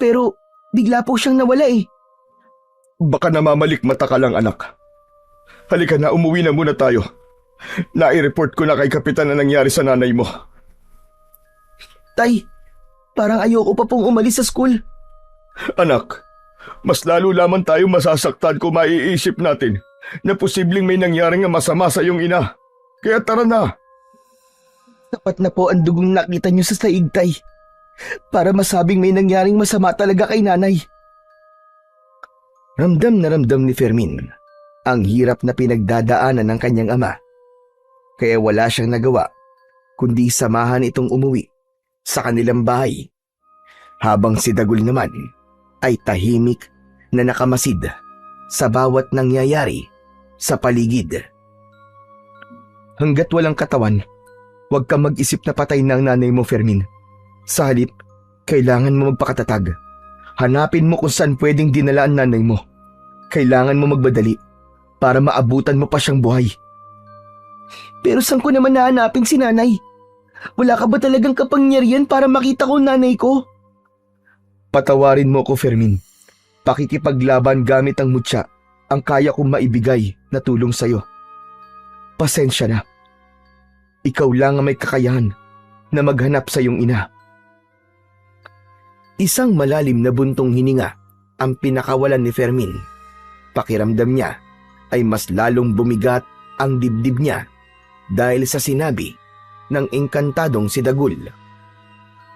Pero bigla po siyang nawala eh. Baka namamalikmata ka lang, anak. Halika na, umuwi na muna tayo. Nai-report ko na kay Kapitan na nangyari sa nanay mo. Tay, parang ayoko pa pong umalis sa school. Anak, mas lalo lamang tayo masasaktan kung maiisip natin na posibleng may nangyaring masama sa iyong ina. Kaya tara na. Sapat na po ang dugong nakita niyo sa saig, tay, para masabing may nangyaring masama talaga kay nanay. Ramdam na ramdam ni Fermin ang hirap na pinagdadaanan ng kanyang ama. Kaya wala siyang nagawa kundi samahan itong umuwi sa kanilang bahay. Habang si Dagul naman ay tahimik na nakamasid sa bawat nangyayari sa paligid. Hanggat walang katawan, huwag kang mag-isip na patay na ang nanay mo, Fermin. Sa halip, kailangan mo magpakatatag. Hanapin mo kung saan pwedeng dinala ang nanay mo. Kailangan mo magbadali para maabutan mo pa siyang buhay. Pero saan ko naman nahanapin si nanay? Wala ka ba talagang kapangyarihan para makita ko ang nanay ko? Patawarin mo ko, Fermin. Pakikipaglaban gamit ang mutya ang kaya kong maibigay na tulong sa'yo. Pasensya na. Ikaw lang ang may kakayahan na maghanap sa iyong ina. Isang malalim na buntong hininga ang pinakawalan ni Fermin. Pakiramdam niya ay mas lalong bumigat ang dibdib niya dahil sa sinabi ng engkantadong si Dagul.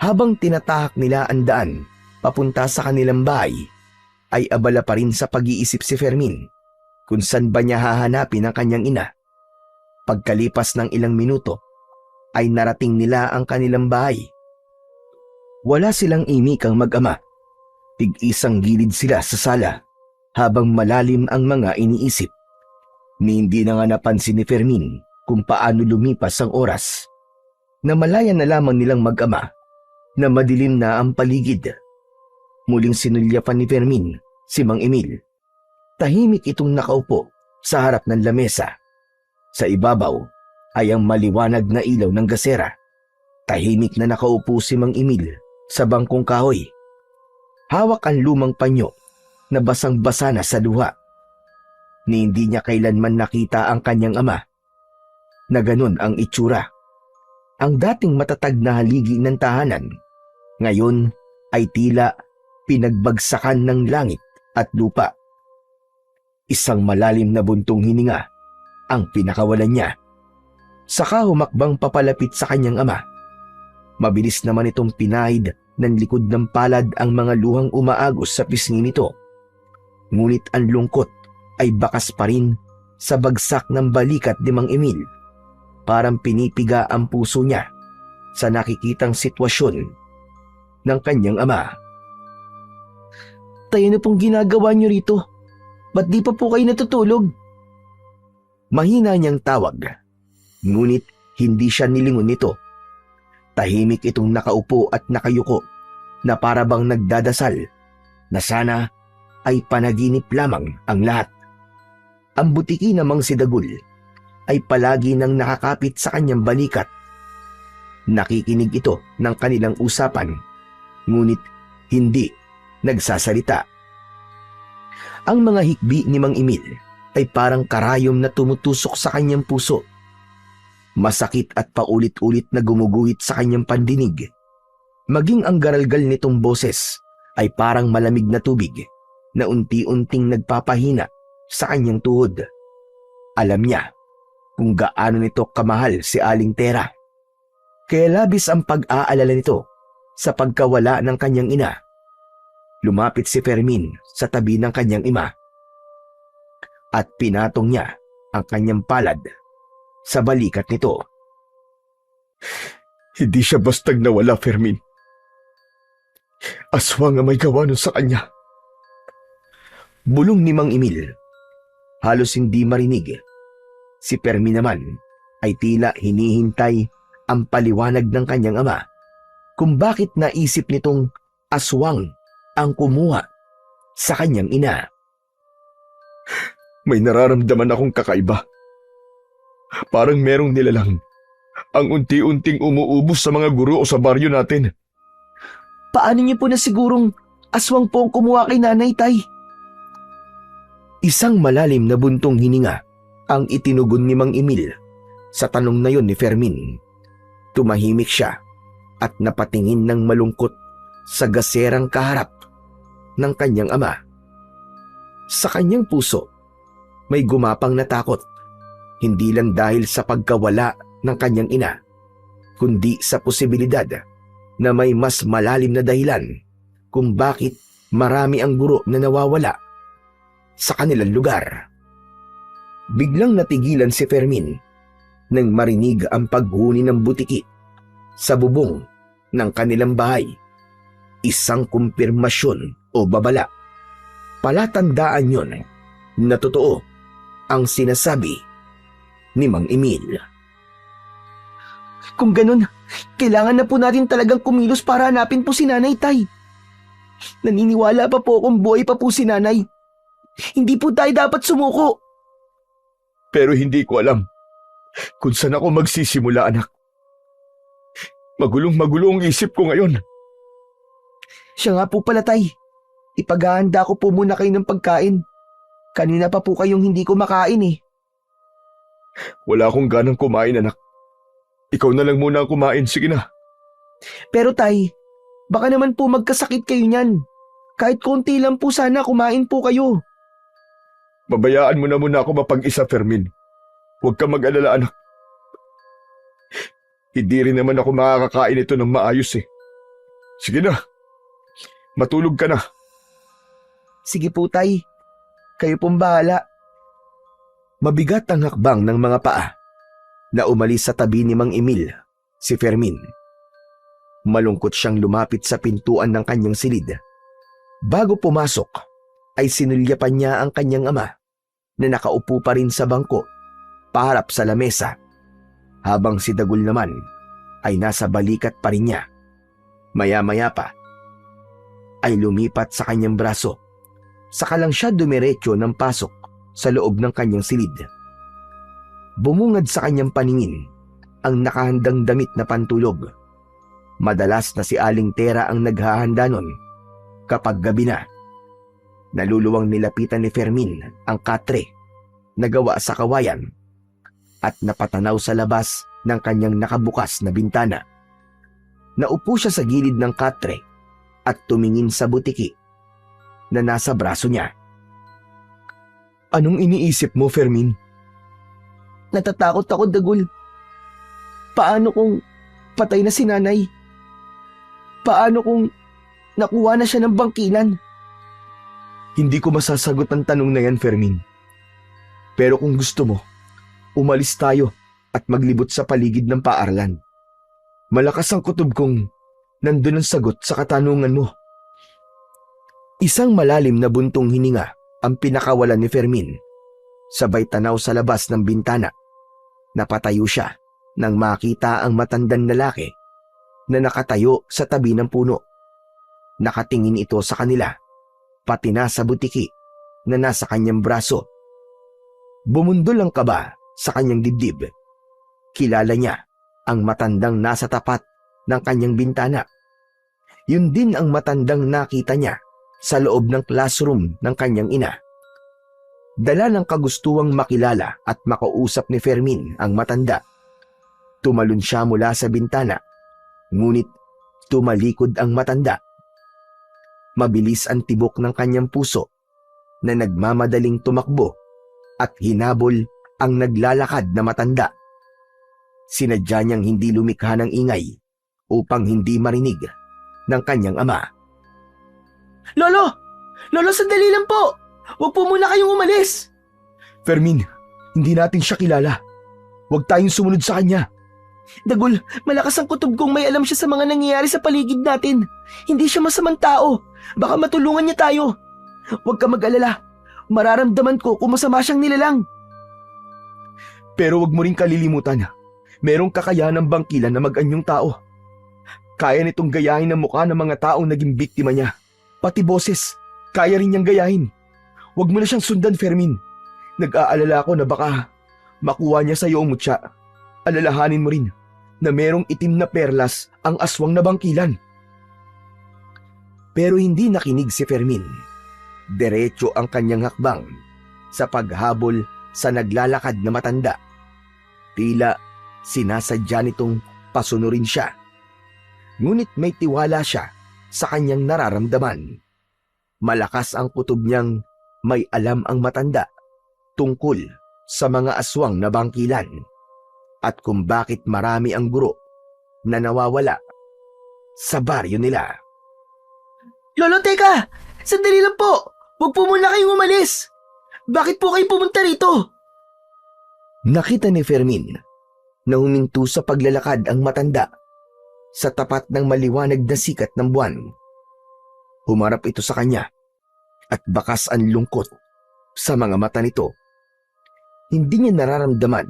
Habang tinatahak nila ang daan papunta sa kanilang bahay, ay abala pa rin sa pag-iisip si Fermin kung saan ba niya hahanapin ang kanyang ina. Pagkalipas ng ilang minuto, ay narating nila ang kanilang bahay. Wala silang imikang mag-ama. Tig-isang gilid sila sa sala habang malalim ang mga iniisip. Ni hindi na nga napansin ni Fermin kung paano lumipas ang oras. Namalayan na lamang nilang mag-ama na madilim na ang paligid. Muling sinulyapan ni Fermin si Mang Emil. Tahimik itong nakaupo sa harap ng lamesa. Sa ibabaw ay ang maliwanag na ilaw ng gasera. Tahimik na nakaupo si Mang Emil sa bangkong kahoy. Hawak ang lumang panyo na basang-basa na sa luha. Ni hindi niya kailanman nakita ang kanyang ama na ganun ang itsura. Ang dating matatag na haligi ng tahanan, ngayon ay tila pinagbagsakan ng langit at lupa. Isang malalim na buntong hininga ang pinakawalan niya. Saka humakbang papalapit sa kanyang ama. Mabilis naman itong pinahid ng likod ng palad ang mga luhang umaagos sa pisngi nito. Ngunit ang lungkot ay bakas pa rin sa bagsak ng balikat ni Mang Emil. Parang pinipiga ang puso niya sa nakikitang sitwasyon ng kanyang ama. Tayo na pong ginagawa niyo rito. Ba't di pa po kayo natutulog? Mahina niyang tawag, ngunit hindi siya nilingon nito. Tahimik itong nakaupo at nakayuko na para bang nagdadasal na sana ay panaginip lamang ang lahat. Ang butiki namang si Dagul ay palagi nang nakakapit sa kanyang balikat. Nakikinig ito ng kanilang usapan, ngunit hindi nagsasalita. Ang mga hikbi ni Mang Emil ay parang karayom na tumutusok sa kanyang puso. Masakit at paulit-ulit na gumuguhit sa kanyang pandinig. Maging ang garalgal nitong boses ay parang malamig na tubig na unti-unting nagpapahina sa kanyang tuhod. Alam niya kung gaano nito kamahal si Aling Tera. Kaya labis ang pag-aalala nito sa pagkawala ng kanyang ina. Lumapit si Fermin sa tabi ng kanyang ima at pinatong niya ang kanyang palad sa balikat nito. Hindi siya bastag nawala, Fermin. Aswang ang may gawa nun sa kanya. Bulong ni Mang Emil. Halos hindi marinig. Si Fermin naman ay tila hinihintay ang paliwanag ng kanyang ama kung bakit naisip nitong aswang ang kumuha sa kanyang ina. May nararamdaman akong kakaiba. Parang merong nilalang ang unti-unting umuubos sa mga guro o sa baryo natin. Paano niyo po na sigurong aswang po ang kumuha kay Nanay, Tay? Isang malalim na buntong hininga ang itinugon ni Mang Emil sa tanong na yon ni Fermin. Tumahimik siya at napatingin ng malungkot sa gaserang kaharap ng kanyang ama. Sa kanyang puso, may gumapang na takot, hindi lang dahil sa pagkawala ng kanyang ina, kundi sa posibilidad na may mas malalim na dahilan kung bakit marami ang guro na nawawala sa kanilang lugar. Biglang natigilan si Fermin nang marinig ang paghuni ng butiki sa bubong ng kanilang bahay. Isang kumpirmasyon o babala. Palatandaan yon na totoo ang sinasabi ni Mang Emil. Kung ganun, kailangan na po natin talagang kumilos para hanapin po si Nanay, Tay. Naniniwala pa po akong buhay pa po si Nanay. Hindi po tayo dapat sumuko. Pero hindi ko alam kung saan ako magsisimula, anak. Magulong-magulo ang isip ko ngayon. Siya nga po pala, Tay. Ipaghahanda ko po muna kayo ng pagkain. Kanina pa po kayong hindi kumakain eh. Wala akong ganang kumain, anak. Ikaw na lang muna ang kumain, sige na. Pero Tay, baka naman po magkasakit kayo niyan. Kahit konti lang po sana kumain po kayo. Babayaan mo na muna ako mapag-isa, Fermin. Huwag ka mag-alala, anak. Hindi rin naman ako makakakain ito ng maayos eh. Sige na, matulog ka na. Sige po, Tay. Kayo pong bahala. Mabigat ang hakbang ng mga paa na umalis sa tabi ni Mang Emil, si Fermin. Malungkot siyang lumapit sa pintuan ng kanyang silid. Bago pumasok, ay sinulyapan niya ang kanyang ama na nakaupo pa rin sa bangko, paharap sa lamesa, habang si Dagul naman ay nasa balikat pa rin niya. Maya-maya pa, ay lumipat sa kanyang braso. Saka lang siya dumiretso ng pasok sa loob ng kanyang silid. Bumungad sa kanyang paningin ang nakahandang damit na pantulog. Madalas na si Aling Tera ang naghahanda nun kapag gabi na. Naluluwang nilapitan ni Fermin ang katre na gawa sa kawayan at napatanaw sa labas ng kanyang nakabukas na bintana. Naupo siya sa gilid ng katre at tumingin sa butiki na nasa braso niya. Anong iniisip mo, Fermin? Natatakot ako, Dagul. Paano kung patay na si Nanay? Paano kung nakuha na siya ng bangkilan? Hindi ko masasagot ang tanong na yan, Fermin. Pero kung gusto mo, umalis tayo at maglibot sa paligid ng paaralan. Malakas ang kutob kong nandun ang sagot sa katanungan mo. Isang malalim na buntong hininga ang pinakawalan ni Fermin. Sabay tanaw sa labas ng bintana. Napatayo siya nang makita ang matandang lalaki na nakatayo sa tabi ng puno. Nakatingin ito sa kanila, pati na sa butiki na nasa kanyang braso. Bumundol ang kaba sa kanyang dibdib. Kilala niya ang matandang nasa tapat ng kanyang bintana. Yun din ang matandang nakita niya sa loob ng classroom ng kanyang ina. Dala ng kagustuhang makilala at makausap ni Fermin ang matanda. Tumalon siya mula sa bintana, ngunit tumalikod ang matanda. Mabilis ang tibok ng kanyang puso na nagmamadaling tumakbo at hinabol ang naglalakad na matanda. Sinadya niyang hindi lumikha ng ingay upang hindi marinig ng kanyang ama. Lolo! Lolo, sandali lang po! Huwag po muna kayong umalis! Fermin, hindi natin siya kilala. Huwag tayong sumunod sa kanya. Dagul, malakas ang kutob kong may alam siya sa mga nangyayari sa paligid natin. Hindi siya masamang tao. Baka matulungan niya tayo. Huwag ka mag-alala. Mararamdaman ko kung masama siyang nilalang. Pero huwag mo rin kalilimutan, merong kakayahan ng bangkilan na mag-anyong tao. Kaya nitong gayahin ang mukha ng mga taong naging biktima niya. Pati boses, kaya rin niyang gayahin. Huwag mo na siyang sundan, Fermin. Nag-aalala ako na baka makuha niya sa iyo ang mutya. Alalahanin mo rin na merong itim na perlas ang aswang na bangkilan. Pero hindi nakinig si Fermin. Diretso ang kanyang hakbang sa paghabol sa naglalakad na matanda. Tila sinasadya nitong pasunurin siya. Ngunit may tiwala siya sa kanyang nararamdaman. Malakas ang kutob niyang may alam ang matanda tungkol sa mga aswang na bangkilan at kung bakit marami ang guro na nawawala sa baryo nila. Lolo, teka! Sandali lang po! Huwag po muna kayong umalis! Bakit po kayo pumunta rito? Nakita ni Fermin na huminto sa paglalakad ang matanda sa tapat ng maliwanag na sikat ng buwan. Humarap ito sa kanya at bakas ang lungkot sa mga mata nito. Hindi niya nararamdaman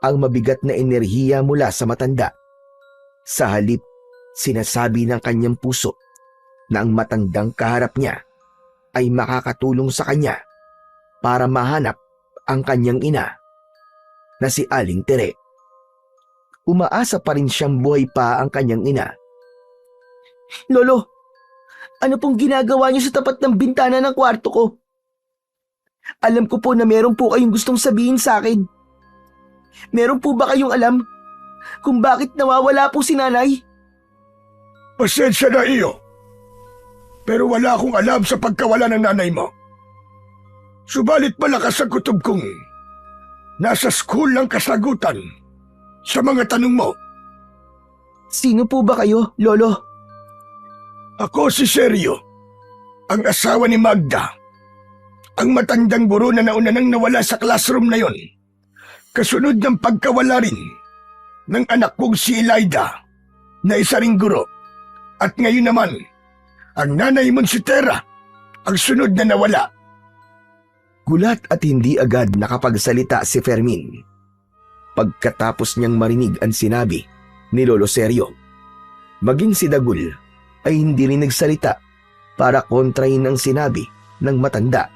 ang mabigat na enerhiya mula sa matanda. Sa halip, sinasabi ng kanyang puso na ang matandang kaharap niya ay makakatulong sa kanya para mahanap ang kanyang ina na si Aling Tere. Umaasa pa rin siyang buhay pa ang kanyang ina. Lolo, ano pong ginagawa niyo sa tapat ng bintana ng kwarto ko? Alam ko po na meron po kayong gustong sabihin sa akin. Meron po ba kayong alam kung bakit nawawala po si nanay? Pasensya na iyo. Pero wala akong alam sa pagkawala ng nanay mo. Subalit malakas ang kutob kong nasa school ang kasagutan sa mga tanong mo. Sino po ba kayo, Lolo? Ako si Sergio, ang asawa ni Magda. Ang matandang guro na nauna nang nawala sa classroom na yon. Kasunod ng pagkawala rin ng anak kong si Elida na isa ring guro. At ngayon naman, ang nanay mong si Tera ang sunod na nawala. Gulat at hindi agad nakapagsalita si Fermin. Pagkatapos niyang marinig ang sinabi ni Lolo Sergio, maging si Dagul ay hindi rin nagsalita para kontrahin ang sinabi ng matanda.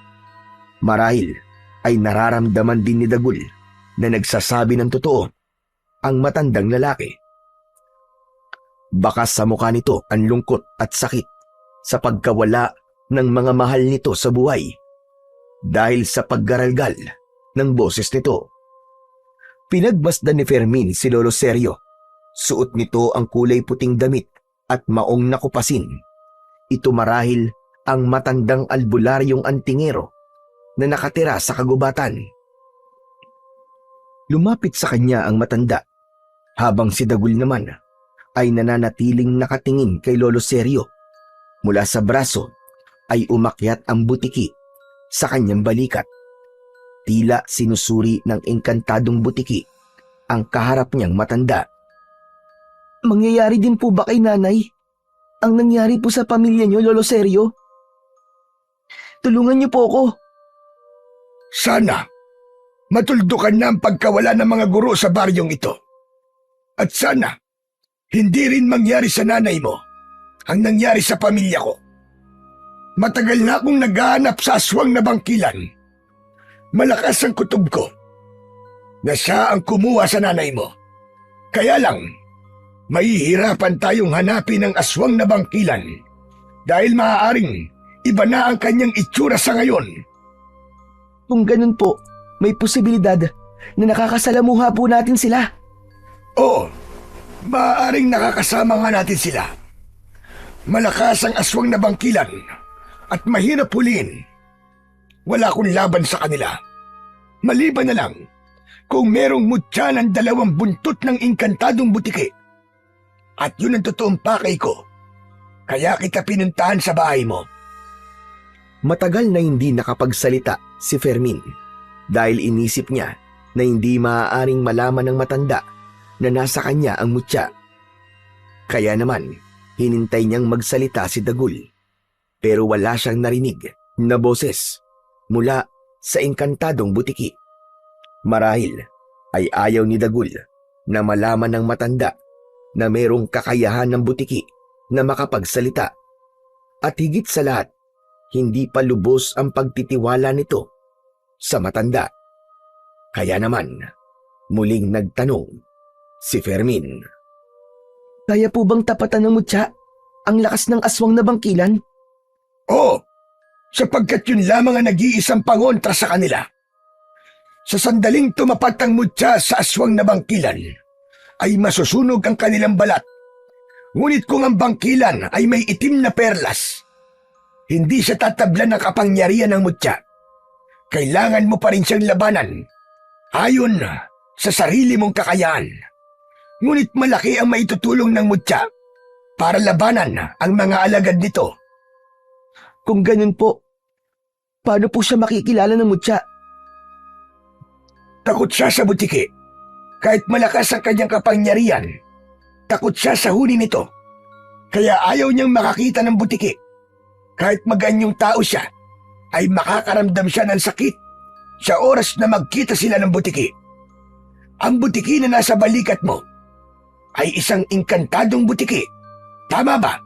Marahil ay nararamdaman din ni Dagul na nagsasabi ng totoo ang matandang lalaki. Baka sa mukha nito ang lungkot at sakit sa pagkawala ng mga mahal nito sa buhay dahil sa paggaralgal ng boses nito. Pinagmasdan ni Fermin si Lolo Sergio. Suot nito ang kulay puting damit at maong nakupasin. Ito marahil ang matandang albularyong antingero na nakatira sa kagubatan. Lumapit sa kanya ang matanda habang si Dagul naman ay nananatiling nakatingin kay Lolo Sergio. Mula sa braso ay umakyat ang butiki sa kanyang balikat. Tila sinusuri ng engkantadong butiki ang kaharap niyang matanda. Mangyayari din po ba kay nanay ang nangyari po sa pamilya niyo, Lolo Sergio? Tulungan niyo po ako. Sana matuldukan na ang pagkawala ng mga guro sa baryong ito. At sana hindi rin mangyari sa nanay mo ang nangyari sa pamilya ko. Matagal na akong naghahanap sa aswang na bangkilan. Malakas ang kutob ko na siya ang kumuha sa nanay mo. Kaya lang, mahihirapan tayong hanapin ang aswang na bangkilan dahil maaaring iba na ang kanyang itsura sa ngayon. Kung ganun po, may posibilidad na nakakasalamuha po natin sila. Oo, maaaring nakakasama nga natin sila. Malakas ang aswang na bangkilan at mahirap huliin. Wala akong laban sa kanila. Maliban na lang kung merong mutya ng 2 buntot ng inkantadong butiki. At yun ang totoong pakay ko. Kaya kita pinuntahan sa bahay mo. Matagal na hindi nakapagsalita si Fermin dahil inisip niya na hindi maaaring malaman ng matanda na nasa kanya ang mutya. Kaya naman, hinintay niyang magsalita si Dagul. Pero wala siyang narinig na boses mula sa inkantadong butiki. Marahil ay ayaw ni Dagul na malaman ng matanda na mayroong kakayahan ng butiki na makapagsalita. At higit sa lahat, hindi pa lubos ang pagtitiwala nito sa matanda. Kaya naman, muling nagtanong si Fermin. Kaya po bang tapatan ng mutya ang lakas ng aswang na bangkilan? Oo, sapagkat yun lamang ang nag-iisang pangontra sa kanila. Sa sandaling tumapat ang mutya sa aswang na bangkilan, ay masusunog ang kanilang balat. Ngunit kung ang bangkilan ay may itim na perlas, hindi siya tatablan ng kapangyarihan ng mutya. Kailangan mo pa rin siyang labanan, ayon sa sarili mong kakayahan. Ngunit malaki ang maitutulong ng mutya para labanan ang mga alagad nito. Kung ganun po, paano po siya makikilala ng mutya? Takot siya sa butiki. Kahit malakas ang kanyang kapangyarihan, takot siya sa huni nito. Kaya ayaw niyang makakita ng butiki. Kahit maganyong tao siya, ay makakaramdam siya ng sakit sa oras na magkita sila ng butiki. Ang butiki na nasa balikat mo ay isang inkantadong butiki. Tama ba?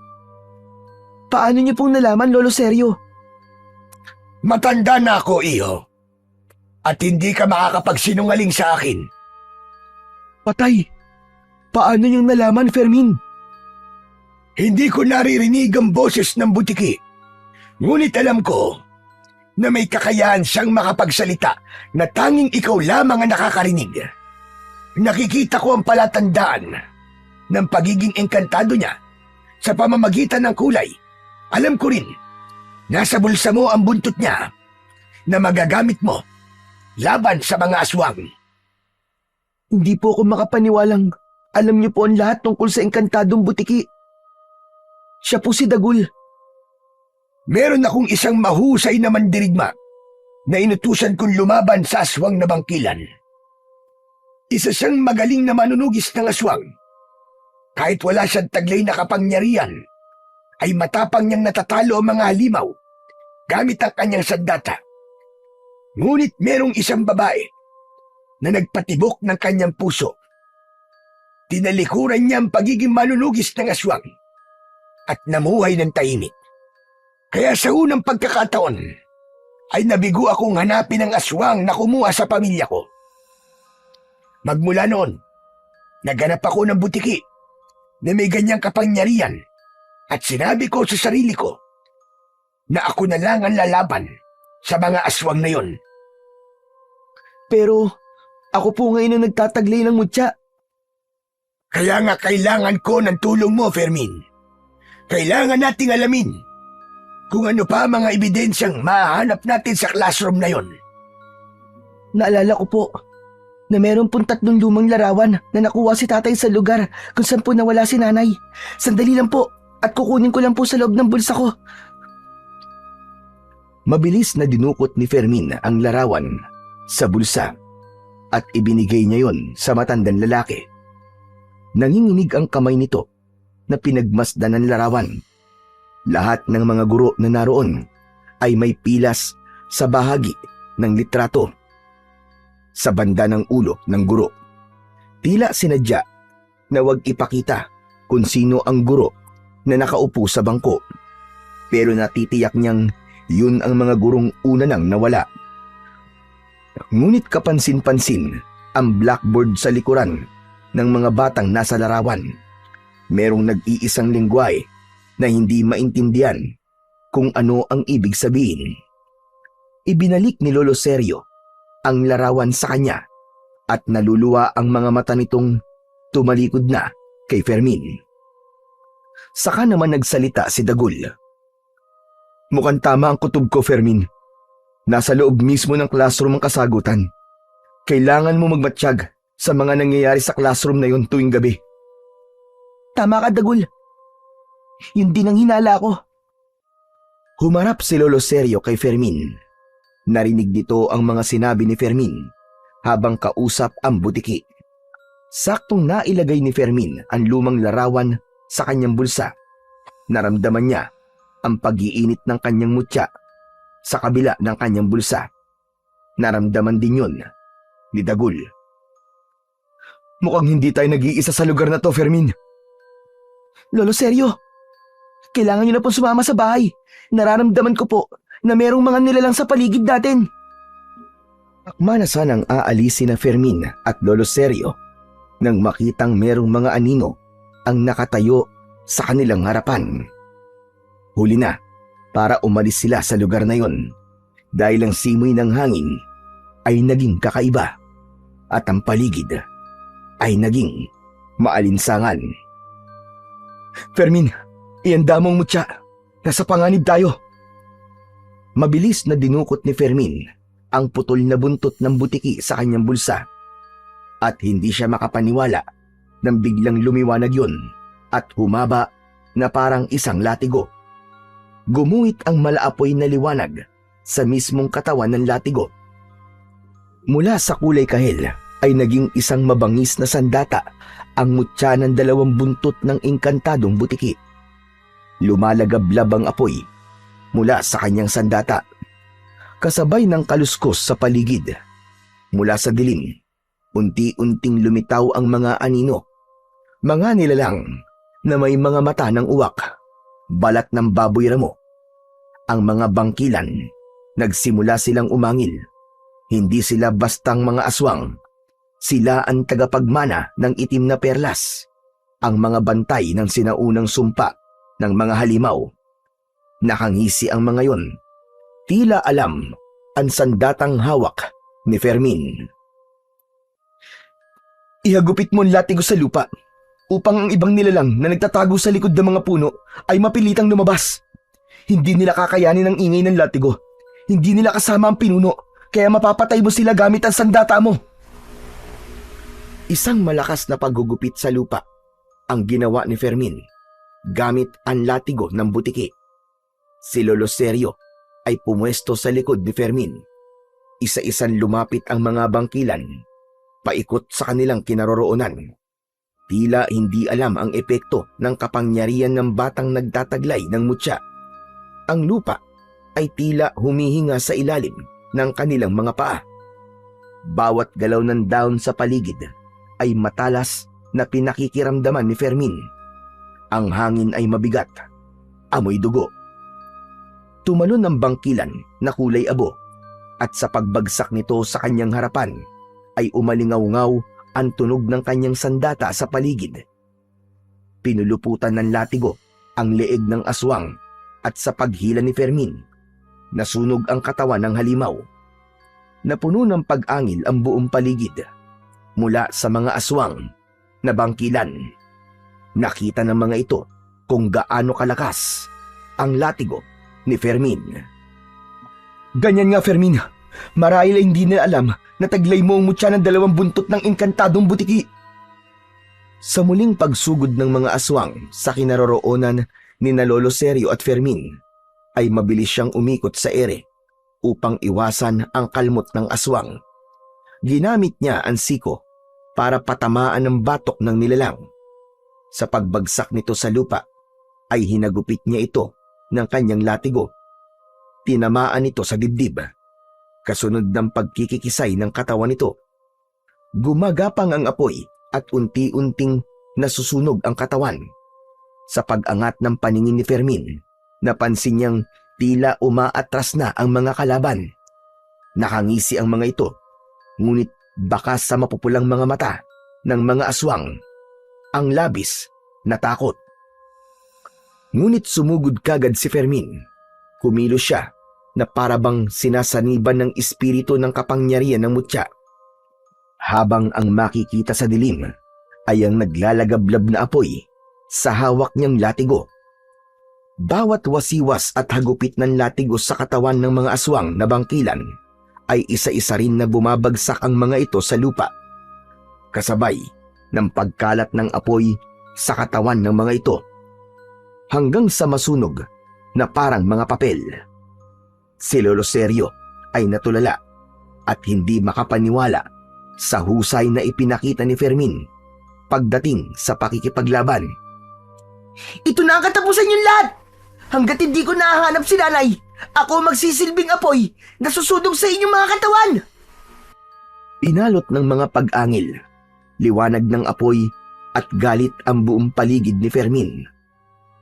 Paano niyo pong nalaman, Lolo Seryo? Matanda na ako, iho. At hindi ka makakapagsinungaling sa akin. Patay! Paano niyong nalaman, Fermin? Hindi ko naririnig ang boses ng butiki. Ngunit alam ko na may kakayahan siyang makapagsalita na tanging ikaw lamang ang nakakarinig. Nakikita ko ang palatandaan ng pagiging engkantado niya sa pamamagitan ng kulay. Alam ko rin, nasa bulsa mo ang buntot niya na magagamit mo laban sa mga aswang. Hindi po ako makapaniwalang alam niyo po ang lahat tungkol sa engkantadong butiki. Siya po si Dagul. Meron akong isang mahusay na mandirigma na inutusan kong lumaban sa aswang na bangkilan. Isa siyang magaling na manunugis ng aswang. Kahit wala siyang taglay na kapangyarihan, ay matapang niyang natatalo ang mga halimaw gamit ang kanyang sandata. Ngunit merong isang babae na nagpatibok ng kanyang puso. Tinalikuran niya ang pagiging manunugis ng aswang at namuhay ng tahimik. Kaya sa unang pagkakataon ay nabigo akong hanapin ang aswang na kumuha sa pamilya ko. Magmula noon, naghanap ako ng butiki na may ganyang kapangyarihan at sinabi ko sa sarili ko na ako na lang ang lalaban sa mga aswang na yon. Pero ako po ngayon ang nagtataglay ng mutya. Kaya nga kailangan ko ng tulong mo, Fermin. Kailangan nating alamin kung ano pa mga ebidensyang mahanap natin sa classroom na yon. Naalala ko po na meron pong 3 lumang larawan na nakuha si tatay sa lugar kung saan po nawala si nanay. Sandali lang po at kukunin ko lang po sa loob ng bulsa ko. Mabilis na dinukot ni Fermin ang larawan sa bulsa at ibinigay niya yon sa matandang lalaki. Nanginginig ang kamay nito na pinagmasdan ng larawan. Lahat ng mga guro na naroon ay may pilas sa bahagi ng litrato. Sa banda ng ulo ng guro, tila sinadya na wag ipakita kung sino ang guro na nakaupo sa bangko. Pero natitiyak niyang yun ang mga gurong una nang nawala. Ngunit kapansin-pansin ang blackboard sa likuran ng mga batang nasa larawan. Merong nag-iisang lengguwahe na hindi maintindihan kung ano ang ibig sabihin. Ibinalik ni Lolo Seryo ang larawan sa kanya at naluluwa ang mga mata nitong tumalikod na kay Fermin. Saka naman nagsalita si Dagul. Mukhang tama ang kutob ko, Fermin. Nasa loob mismo ng classroom ang kasagutan. Kailangan mo magmatsyag sa mga nangyayari sa classroom na yun tuwing gabi. Tama ka, Dagul. Yun din ang hinala ko. Humarap si Lolo Sergio kay Fermin. Narinig nito ang mga sinabi ni Fermin habang kausap ang butiki. Saktong nailagay ni Fermin ang lumang larawan sa kanyang bulsa. Naramdaman niya ang pag-iinit ng kanyang mutya sa kabila ng kanyang bulsa. Naramdaman din yun ni Dagul. Mukhang hindi tayo nag-iisa sa lugar na to, Fermin. Lolo Sergio, kailangan niyo na pong sumama sa bahay. Nararamdaman ko po na merong mga nilalang sa paligid natin. Akma na sanang aalisin na Fermin at Lolo Sergio nang makitang merong mga anino ang nakatayo sa kanilang harapan. Huli na para umalis sila sa lugar na yon dahil ang simoy ng hangin ay naging kakaiba at ang paligid ay naging maalinsangan. Fermin, ihanda mo ang mutya. Nasa panganib tayo. Mabilis na dinukot ni Fermin ang putol na buntot ng butiki sa kanyang bulsa at hindi siya makapaniwala nang biglang lumiwanag yun at humaba na parang isang latigo. Gumuhit ang malaapoy na liwanag sa mismong katawan ng latigo. Mula sa kulay kahel ay naging isang mabangis na sandata ang mutya ng 2 buntot ng engkantadong butiki. Lumalagablab ang apoy mula sa kanyang sandata, kasabay ng kaluskos sa paligid. Mula sa dilim, unti-unting lumitaw ang mga anino, mga nilalang na may mga mata ng uwak, balat ng baboy ramo. Ang mga bangkilan, nagsimula silang umangil. Hindi sila bastang mga aswang. Sila ang tagapagmana ng itim na perlas, ang mga bantay ng sinaunang sumpa ng mga halimaw. Nakangisi ang mga yon. Tila alam ang sandatang hawak ni Fermin. Ihagupit mo ang latigo sa lupa upang ang ibang nilalang na nagtatago sa likod ng mga puno ay mapilitang lumabas. Hindi nila kakayanin ang ingay ng latigo. Hindi nila kasama ang pinuno, kaya mapapatay mo sila gamit ang sandata mo. Isang malakas na paggugupit sa lupa ang ginawa ni Fermin gamit ang latigo ng butiki. Si Lolo Sergio ay pumwesto sa likod ni Fermin. Isa-isang lumapit ang mga bangkilan, paikot sa kanilang kinaroroonan. Tila hindi alam ang epekto ng kapangyarihan ng batang nagtataglay ng mutya. Ang lupa ay tila humihinga sa ilalim ng kanilang mga paa. Bawat galaw ng dahon sa paligid ay matalas na pinakikiramdaman ni Fermin. Ang hangin ay mabigat, amoy dugo. Tumalon ang bangkilan na kulay abo at sa pagbagsak nito sa kanyang harapan ay umalingaw-ngaw ang tunog ng kanyang sandata sa paligid. Pinuluputan ng latigo ang leeg ng aswang at sa paghila ni Fermin, nasunog ang katawan ng halimaw. Napuno ng pag-angil ang buong paligid mula sa mga aswang na bangkilan. Nakita ng mga ito kung gaano kalakas ang latigo ni Fermin. Ganyan nga, Fermin. Marahil ay hindi nila alam na taglay mo ang mutya ng 2 buntot ng engkantadong butiki. Sa muling pagsugod ng mga aswang sa kinaroroonan ni na Lolo Sergio at Fermin, ay mabilis siyang umikot sa ere upang iwasan ang kalmot ng aswang. Ginamit niya ang siko para patamaan ng batok ng nilalang. Sa pagbagsak nito sa lupa, ay hinagupit niya ito ng kanyang latigo. Tinamaan ito sa dibdib. Kasunod ng pagkikikisay ng katawan nito, gumagapang ang apoy at unti-unting nasusunog ang katawan. Sa pag-angat ng paningin ni Fermin, napansin niyang tila umaatras na ang mga kalaban. Nakangisi ang mga ito, ngunit bakas sa mapupulang mga mata ng mga aswang ang labis na takot. Ngunit sumugod kagad si Fermin. Kumilos siya na parabang sinasaniban ng espiritu ng kapangyarihan ng mutya. Habang ang makikita sa dilim ay ang naglalagablab na apoy sa hawak niyang latigo. Bawat wasiwas at hagupit ng latigo sa katawan ng mga aswang na bangkilan ay isa-isa rin na bumabagsak ang mga ito sa lupa. Kasabay ng pagkalat ng apoy sa katawan ng mga ito hanggang sa masunog na parang mga papel. Si Lolo Sergio ay natulala at hindi makapaniwala sa husay na ipinakita ni Fermin pagdating sa pakikipaglaban. Ito na ang katapusan yung lahat! Hanggat hindi ko nahahanap si nanay, ako magsisilbing apoy na susunog sa inyong mga katawan! Pinalot ng mga pag-angil, liwanag ng apoy at galit ang buong paligid ni Fermin.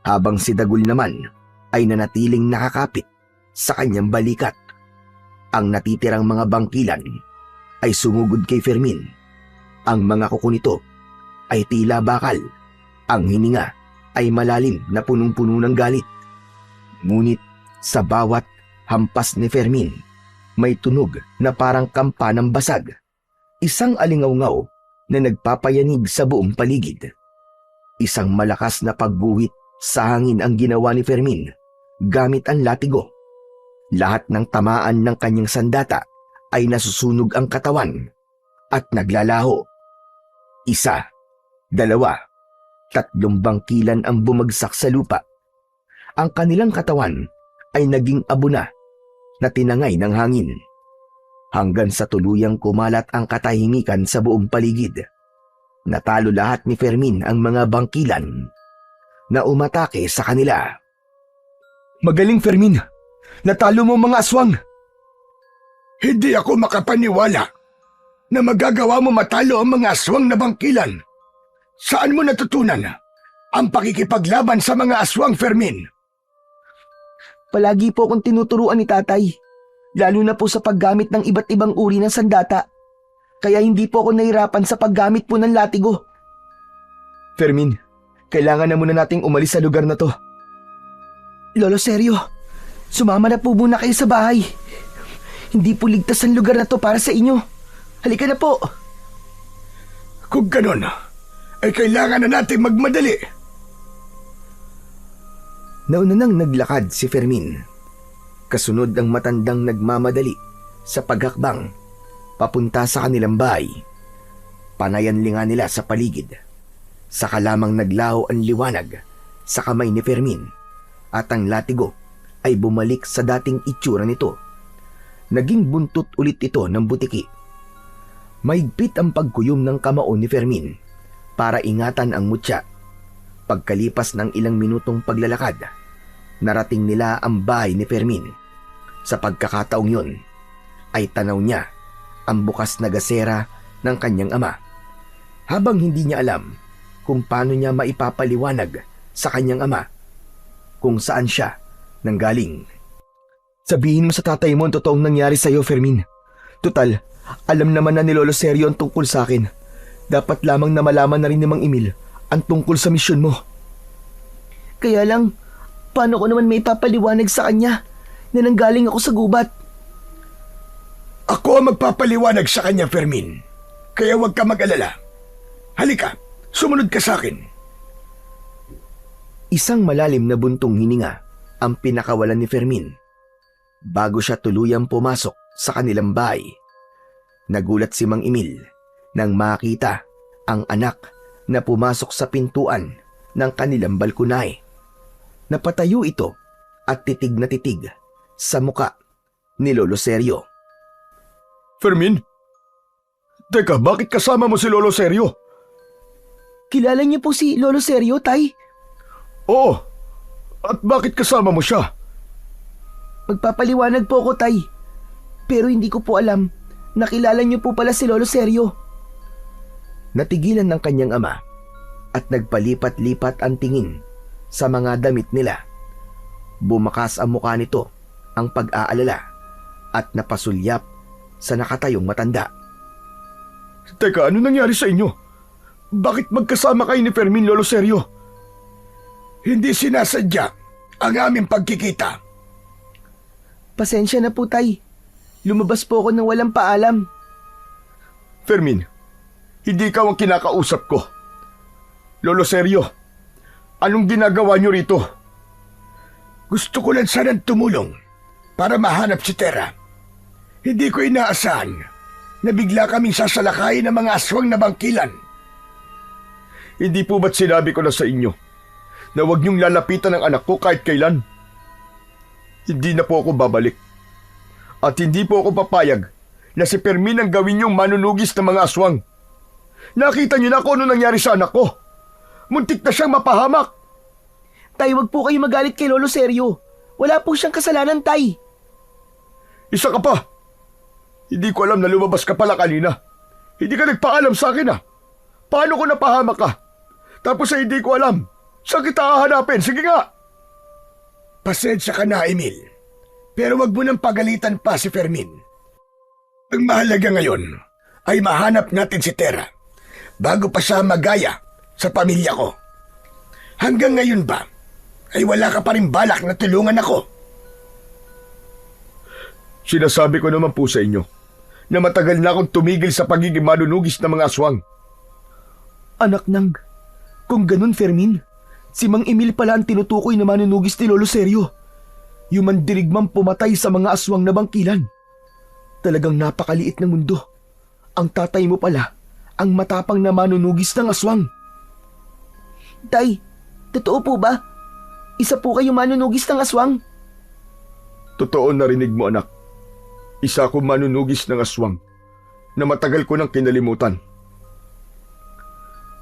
Habang si Dagul naman ay nanatiling nakakapit sa kanyang balikat. Ang natitirang mga bangkilan ay sumugod kay Fermin. Ang mga kuko nito ay tila bakal. Ang hininga ay malalim na punong-puno ng galit. Ngunit sa bawat hampas ni Fermin, may tunog na parang kampa ng basag. Isang alingaw-ngaw na nagpapayanig sa buong paligid. Isang malakas na pagbuwit sa hangin ang ginawa ni Fermin gamit ang latigo. Lahat ng tamaan ng kanyang sandata ay nasusunog ang katawan at naglalaho. 1, 2, 3 bangkilan ang bumagsak sa lupa. Ang kanilang katawan ay naging abo na tinangay ng hangin. Hanggang sa tuluyang kumalat ang katahimikan sa buong paligid. Natalo lahat ni Fermin ang mga bangkilan na umatake sa kanila. Magaling, Fermin! Natalo mo mga aswang! Hindi ako makapaniwala na magagawa mo matalo ang mga aswang na bangkilan. Saan mo natutunan ang pakikipaglaban sa mga aswang, Fermin? Palagi po akong tinuturuan ni tatay, lalo na po sa paggamit ng iba't ibang uri ng sandata. Kaya hindi po ako nahirapan sa paggamit po ng latigo. Fermin, kailangan na muna nating umalis sa lugar na to. Lolo Sergio, sumama na po muna kayo sa bahay. Hindi po ligtas ang lugar na to para sa inyo. Halika na po. Kung ganon, ay kailangan na natin magmadali. Nauna nang naglakad si Fermin. Kasunod ang matandang nagmamadali sa paghakbang papunta sa kanilang bahay. Panayanlingan nila sa paligid. Saka lamang naglaho ang liwanag sa kamay ni Fermin at ang latigo ay bumalik sa dating itsura nito. Naging buntot ulit ito ng butiki. Mahigpit ang pagkuyom ng kamao ni Fermin para ingatan ang mutya. Pagkalipas ng ilang minutong paglalakad, narating nila ang bahay ni Fermin. Sa pagkakataong yun, ay tanaw niya ang bukas na gasera ng kanyang ama. Habang hindi niya alam kung paano niya maipapaliwanag sa kanyang ama kung saan siya nanggaling. Sabihin mo sa tatay mo ang totoong nangyari sa iyo, Fermin. Tutal, alam naman na ni Lolo Sergio ang tungkol sa akin. Dapat lamang na malaman na rin ni Mang Emil ang tungkol sa misyon mo. Kaya lang, paano ko naman may papaliwanag sa kanya na nanggaling ako sa gubat? Ako ang magpapaliwanag sa kanya, Fermin. Kaya huwag ka mag-alala. Halika, sumunod ka sa akin. Isang malalim na buntong hininga ang pinakawalan ni Fermin bago siya tuluyang pumasok sa kanilang bahay. Nagulat si Mang Emil nang makita ang anak na pumasok sa pintuan ng kanilang balkonahe. Napatayo ito at titig na titig sa muka ni Lolo Sergio. Fermin? Teka, bakit kasama mo si Lolo Sergio? Kilala niyo po si Lolo Sergio, tay? Oo. At bakit kasama mo siya? Magpapaliwanag po ako, tay. Pero hindi ko po alam na kilala niyo po pala si Lolo Sergio. Natigilan ng kanyang ama at nagpalipat-lipat ang tingin sa mga damit nila. Bumakas ang mukha nito ang pag-aalala at napasulyap sa nakatayong matanda. Teka, ano nangyari sa inyo? Bakit magkasama kayo ni Fermin, Lolo Sergio? Hindi sinasadya ang aming pagkikita. Pasensya na po, tay. Lumabas po ako nang walang paalam. Fermin, hindi ikaw ang kinakausap ko. Lolo Sergio, anong ginagawa niyo rito? Gusto ko lang sanang tumulong para mahanap si Terra. Hindi ko inaasahan na bigla kaming sasalakayin ng mga aswang na bangkilan. Hindi po ba't sinabi ko na sa inyo na huwag niyong lalapitan ng anak ko kahit kailan? Hindi na po ako babalik. At hindi po ako papayag na si Fermin ang gawin niyong manunugis ng mga aswang. Nakita niyo na kung ano nangyari sa anak ko. Muntik na siyang mapahamak. Tay, wag po kayo magalit kay Lolo Sergio. Wala po siyang kasalanan, Tay. Isa ka pa. Hindi ko alam na lumabas ka pala kanina. Hindi ka nagpaalam sa akin ah. Paano ko napahamak ka? Tapos ay hindi ko alam. Saan kita hahanapin? Sige nga. Pasensya ka na, Emil. Pero wag mo nang pagalitan pa si Fermin. Ang mahalaga ngayon ay mahanap natin si Tera bago pa siya magaya sa pamilya ko. Hanggang ngayon ba ay wala ka pa rin balak na tulungan ako? Sinasabi ko naman po sa inyo na matagal na akong tumigil sa pagiging manunugis ng mga aswang. Anak nang, kung ganun, Fermin, si Mang Emil pala ang tinutukoy na manunugis ni Lolo Sergio. Yung mandirigmang pumatay sa mga aswang na bangkilan. Talagang napakaliit ng mundo. Ang tatay mo pala ang matapang na manunugis ng aswang. Tay, totoo po ba? Isa po kayong manunugis ng aswang? Totoo, narinig mo, anak. Isa akong manunugis ng aswang na matagal ko nang kinalimutan.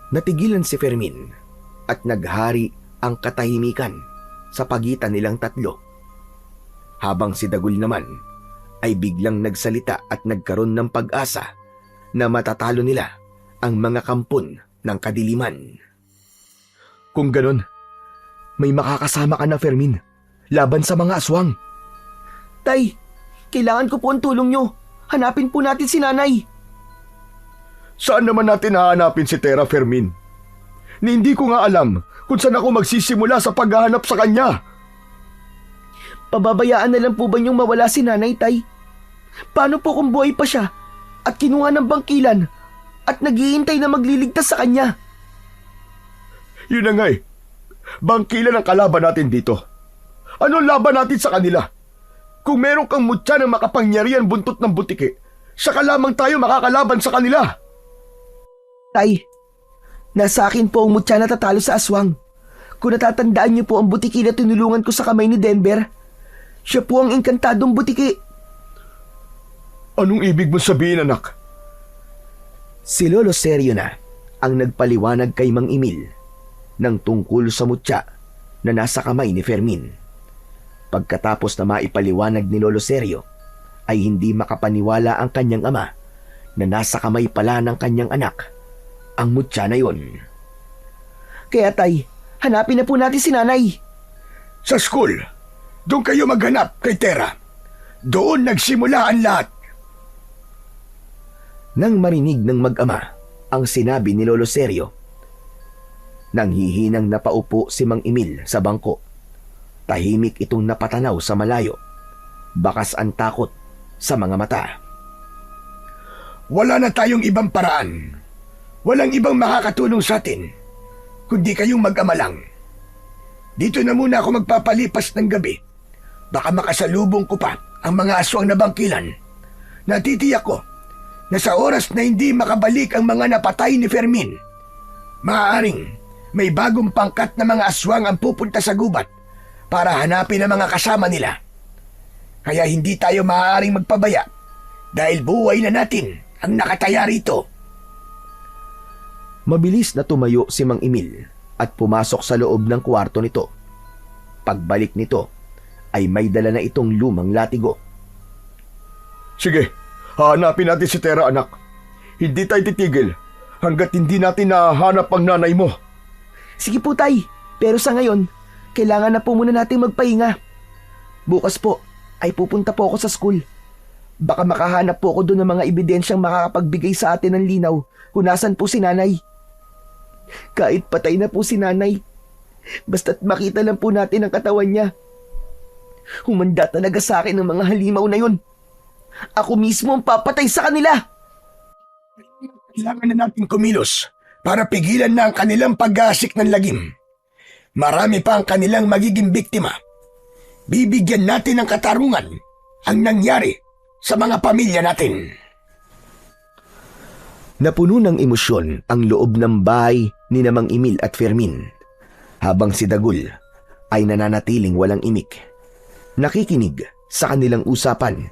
Natigilan si Fermin at naghari ang katahimikan sa pagitan nilang tatlo. Habang si Dagul naman ay biglang nagsalita at nagkaroon ng pag-asa na matatalo nila ang mga kampon ng kadiliman. Kung ganon, may makakasama ka na, Fermin, laban sa mga aswang. Tay, kailangan ko po ang tulong nyo. Hanapin po natin si nanay. Saan naman natin hahanapin si Tera, Fermin? Ni hindi ko nga alam kung saan ako magsisimula sa paghahanap sa kanya. Pababayaan na lang po ba niyong mawala si nanay, Tay? Paano po kung buhay pa siya at kinuha ng bangkilan at naghihintay na magliligtas sa kanya? Yun na nga eh. Bangkilan ang kalaban natin dito. Anong laban natin sa kanila? Kung meron kang mutya ng makapangyarihan buntot ng butike, saka lamang tayo makakalaban sa kanila. Tay, nasa akin po ang mutya na tatalo sa aswang. Kung natatandaan niyo po ang butiki na tinulungan ko sa kamay ni Denver, siya po ang engkantadong butiki. Anong ibig mo sabihin, anak? Si Lolo Sergio na ang nagpaliwanag kay Mang Emil ng tungkol sa mutya na nasa kamay ni Fermin. Pagkatapos na maipaliwanag ni Lolo Sergio, ay hindi makapaniwala ang kanyang ama na nasa kamay pala ng kanyang anak ang mutya na yon. Kaya Tay, hanapin na po natin si nanay. Sa school, doon kayo maghanap kay Tera. Doon nagsimula ang lahat. Nang marinig ng mag-ama ang sinabi ni Lolo Sergio, nang hihinang napaupo si Mang Emil sa bangko. Tahimik itong napatanaw sa malayo. Bakas ang takot sa mga mata. Wala na tayong ibang paraan. Walang ibang makakatulong sa atin, kundi kayong mag-ama lang. Dito na muna ako magpapalipas ng gabi. Baka makasalubong ko pa ang mga aswang na bangkilan. Natitiyak ko na sa oras na hindi makabalik ang mga napatay ni Fermin, maaaring may bagong pangkat na mga aswang ang pupunta sa gubat para hanapin ang mga kasama nila. Kaya hindi tayo maaaring magpabaya dahil buhay na natin ang nakataya rito. Mabilis na tumayo si Mang Emil at pumasok sa loob ng kwarto nito. Pagbalik nito ay may dala na itong lumang latigo. Sige, hahanapin natin si Tera, anak. Hindi tayo titigil hanggat hindi natin nahahanap ang nanay mo. Sige po, Tay. Pero sa ngayon, kailangan na po muna natin magpahinga. Bukas po ay pupunta po ako sa school. Baka makahanap po ako doon ng mga ebidensyang makakapagbigay sa atin ng linaw kung nasan po si nanay. Kahit patay na po si nanay, basta't makita lang po natin ang katawan niya. Humanda talaga sa akin ng mga halimaw na yun. Ako mismo ang papatay sa kanila. Kailangan na natin kumilos para pigilan na ang kanilang pag-aasik ng lagim. Marami pa ang kanilang magiging biktima. Bibigyan natin ng katarungan ang nangyari sa mga pamilya natin. Napuno ng emosyon ang loob ng bahay ni Mang Emil at Fermin, habang si Dagul ay nananatiling walang imik, nakikinig sa kanilang usapan.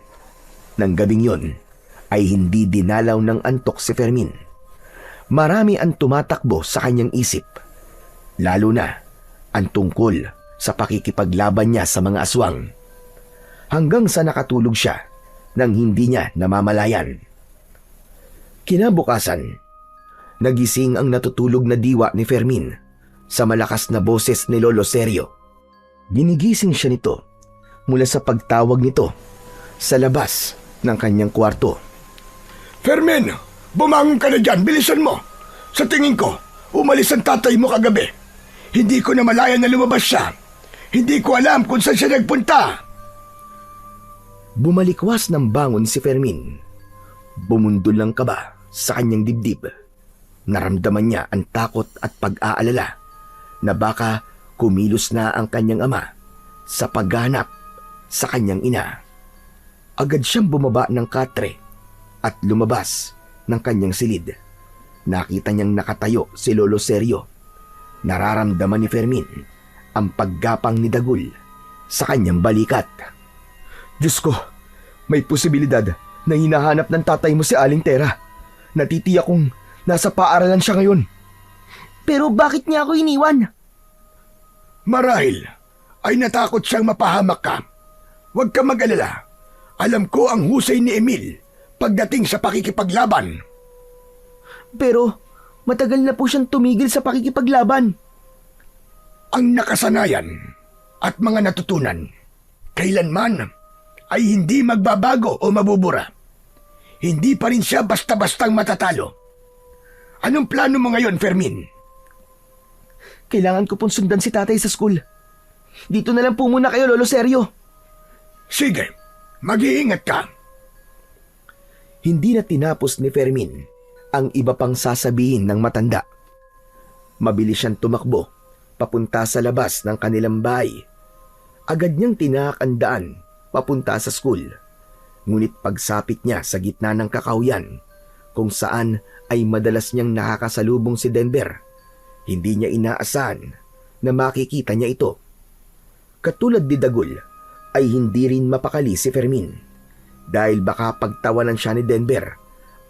Nang gabing yon ay hindi dinalaw ng antok si Fermin. Marami ang tumatakbo sa kanyang isip, lalo na ang tungkol sa pakikipaglaban niya sa mga aswang, hanggang sa nakatulog siya nang hindi niya namamalayan. Kinabukasan, nagising ang natutulog na diwa ni Fermin sa malakas na boses ni Lolo Sergio. Ginigising siya nito mula sa pagtawag nito sa labas ng kanyang kwarto. Fermin, bumangon ka na dyan, bilisan mo. Sa tingin ko, umalis ang tatay mo kagabi. Hindi ko na malaya na lumabas siya. Hindi ko alam kung saan siya nagpunta. Bumalikwas ng bangon si Fermin. Bumundol ang kaba sa kanyang dibdib. Naramdaman niya ang takot at pag-aalala na baka kumilos na ang kanyang ama sa paghanap sa kanyang ina. Agad siyang bumaba ng katre at lumabas ng kanyang silid. Nakita niyang nakatayo si Lolo Sergio. Nararamdaman ni Fermin ang paggapang ni Dagul sa kanyang balikat. Diyos ko, may posibilidad na hinahanap ng tatay mo si Aling Tera. Natitiyak kong nasa paaralan siya ngayon. Pero bakit niya ako iniwan? Marahil ay natakot siyang mapahamak ka. Huwag ka mag-alala. Alam ko ang husay ni Emil pagdating sa pakikipaglaban. Pero matagal na po siyang tumigil sa pakikipaglaban. Ang nakasanayan at mga natutunan kailanman ay hindi magbabago o mabubura. Hindi pa rin siya basta-bastang matatalo. Anong plano mo ngayon, Fermin? Kailangan ko pong sundan si tatay sa school. Dito na lang po muna kayo, Lolo Sergio. Sige, mag-iingat ka. Hindi na tinapos ni Fermin ang iba pang sasabihin ng matanda. Mabilis siyang tumakbo papunta sa labas ng kanilang bahay. Agad niyang tinahak ang daan papunta sa school. Ngunit pagsapit niya sa gitna ng kakauyan, kung saan ay madalas niyang nakakasalubong si Denver, hindi niya inaasahan na makikita niya ito. Katulad ni Dagul, ay hindi rin mapakali si Fermin dahil baka pagtawanan siya ni Denver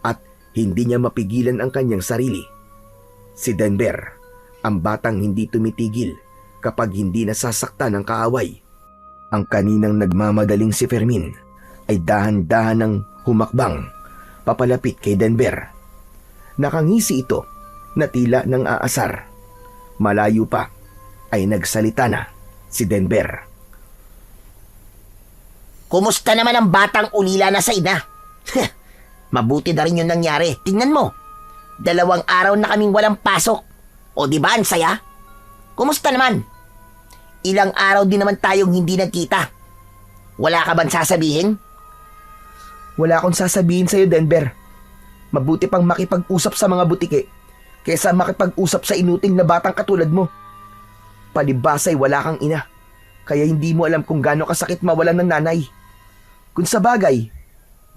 at hindi niya mapigilan ang kanyang sarili. Si Denver, ang batang hindi tumitigil kapag hindi nasasaktan ng kaaway. Ang kaninang nagmamadaling si Fermin ay dahan-dahan ng humakbang papalapit kay Denver. Nakangisi ito na tila ng aasar. Malayo pa ay nagsalita na si Denver. Kumusta naman ang batang ulila na sa ina? Mabuti na rin yung nangyari. Tingnan mo. 2 araw na kaming walang pasok. O di ba ang saya? Kumusta naman? Ilang araw din naman tayong hindi nagkita. Wala ka bang sasabihin? Wala akong sasabihin sa'yo, Denver. Mabuti pang makipag-usap sa mga butike kaysa makipag-usap sa inutil na batang katulad mo. Palibasay wala kang ina, kaya hindi mo alam kung gaano kasakit mawalan ng nanay. Kung sa bagay,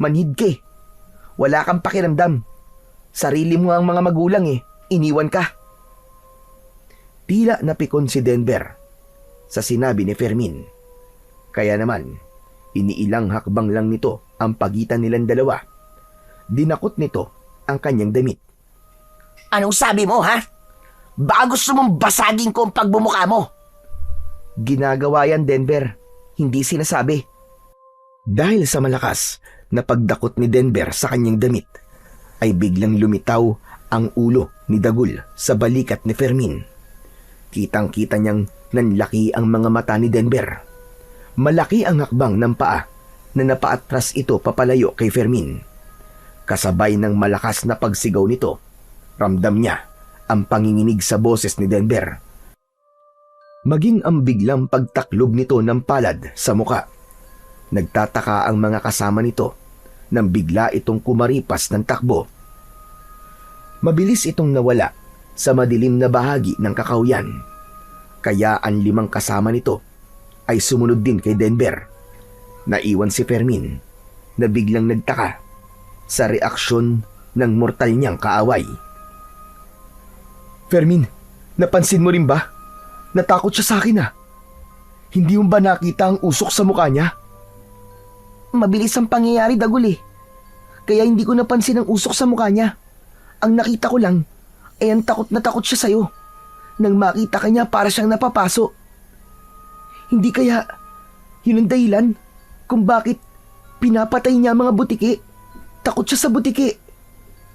manhid ka eh. Wala kang pakiramdam. Sarili mo ang mga magulang iniwan ka. Tila napikon si Denver sa sinabi ni Fermin. Kaya naman, iniilang hakbang lang nito ang pagitan nilang dalawa. Dinakot nito ang kanyang damit. Anong sabi mo, ha? Baka gusto mong basagin ko ang pagbumuka mo. Ginagawa yan, Denver. Hindi sinasabi. Dahil sa malakas na pagdakot ni Denver sa kanyang damit, ay biglang lumitaw ang ulo ni Dagul sa balikat ni Fermin. Kitang-kita niyang nanlaki ang mga mata ni Denver. Malaki ang hakbang ng paa na napaatras ito papalayo kay Fermin. Kasabay ng malakas na pagsigaw nito, ramdam niya ang panginginig sa boses ni Denver. Maging ang biglang pagtaklob nito ng palad sa muka. Nagtataka ang mga kasama nito nang bigla itong kumaripas ng takbo. Mabilis itong nawala sa madilim na bahagi ng kakauyan. Kaya ang 5 kasama nito ay sumunod din kay Denver. Naiwan si Fermin na biglang nagtaka sa reaksyon ng mortal niyang kaaway. Fermin, napansin mo rin ba? Natakot siya sa akin ah. Hindi mo ba nakita ang usok sa mukha niya? Mabilis ang pangyayari, Dagul eh. Kaya hindi ko napansin ang usok sa mukha niya. Ang nakita ko lang ay ang takot na takot siya sa'yo. Nang makita ka niya para siyang napapaso. Hindi kaya yun ang dahilan kung bakit pinapatay niya ang mga butiki. Takot siya sa butiki.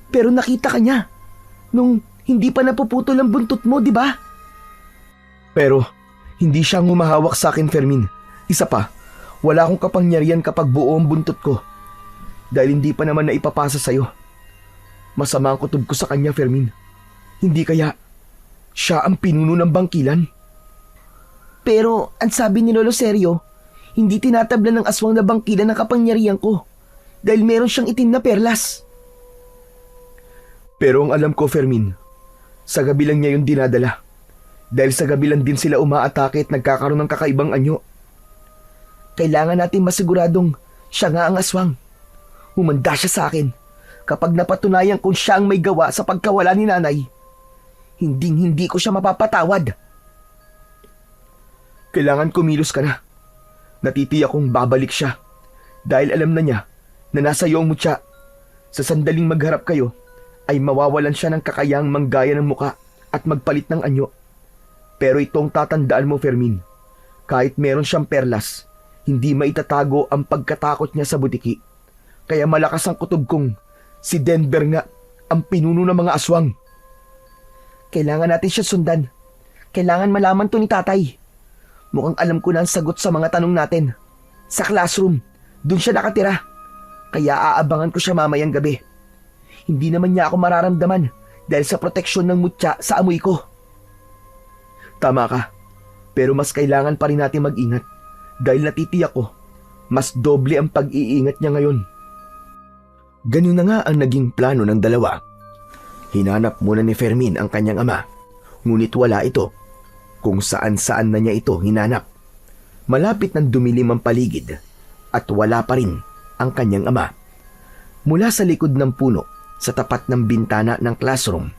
Pero nakita ka niya nung hindi pa napuputol ang buntot mo, di ba? Pero hindi siya ang humahawak sa akin, Fermin. Isa pa, wala akong kapangyarihan kapag buo ang buntot ko. Dahil hindi pa naman naipapasa sa'yo. Masama ang kutob ko sa kanya, Fermin. Hindi kaya siya ang pinuno ng bangkilan? Pero ang sabi ni Lolo Sergio, hindi tinatablan ng aswang na bangkilan ang kapangyarihan ko. Dahil meron siyang itim na perlas. Pero ang alam ko, Fermin, sa gabi lang niya yung dinadala. Dahil sa gabi lang din sila umaatake at nagkakaroon ng kakaibang anyo. Kailangan natin masiguradong siya nga ang aswang. Humanda siya sa akin kapag napatunayan kung siya ang may gawa sa pagkawala ni nanay. Hindi ko siya mapapatawad. Kailangan kumilos ka na. Natitiyak kong babalik siya dahil alam na niya na nasa iyo ang mutya. Sa sandaling magharap kayo ay mawawalan siya ng kakayahang manggaya ng muka at magpalit ng anyo. Pero itong tatandaan mo, Fermin, kahit meron siyang perlas, hindi maitatago ang pagkatakot niya sa butiki. Kaya malakas ang kutob kong si Denver nga ang pinuno ng mga aswang. Kailangan natin siya sundan. Kailangan malaman to ni tatay. Mukhang alam ko na ang sagot sa mga tanong natin. Sa classroom, dun siya nakatira. Kaya aabangan ko siya mamayang gabi. Hindi naman niya ako mararamdaman dahil sa proteksyon ng mutya sa amoy ko. Tama ka, pero mas kailangan pa rin natin mag-ingat dahil natitiyak ko, mas doble ang pag-iingat niya ngayon. Ganun na nga ang naging plano ng dalawa. Hinanap muna ni Fermin ang kanyang ama, ngunit wala ito. Kung saan-saan na niya ito hinanap. Malapit ng dumilim ang paligid at wala pa rin ang kanyang ama. Mula sa likod ng puno, sa tapat ng bintana ng classroom,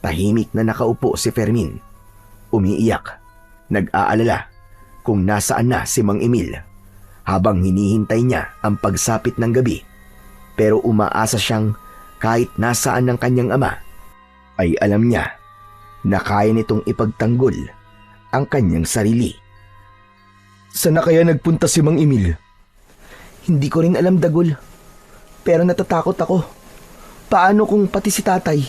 tahimik na nakaupo si Fermin. Umiiyak, nag-aalala kung nasaan na si Mang Emil habang hinihintay niya ang pagsapit ng gabi. Pero umaasa siyang kahit nasaan ng kanyang ama, ay alam niya na kaya nitong ipagtanggol ang kanyang sarili. Saan na kaya nagpunta si Mang Emil? Hindi ko rin alam, Dagul. Pero natatakot ako. Paano kung pati si tatay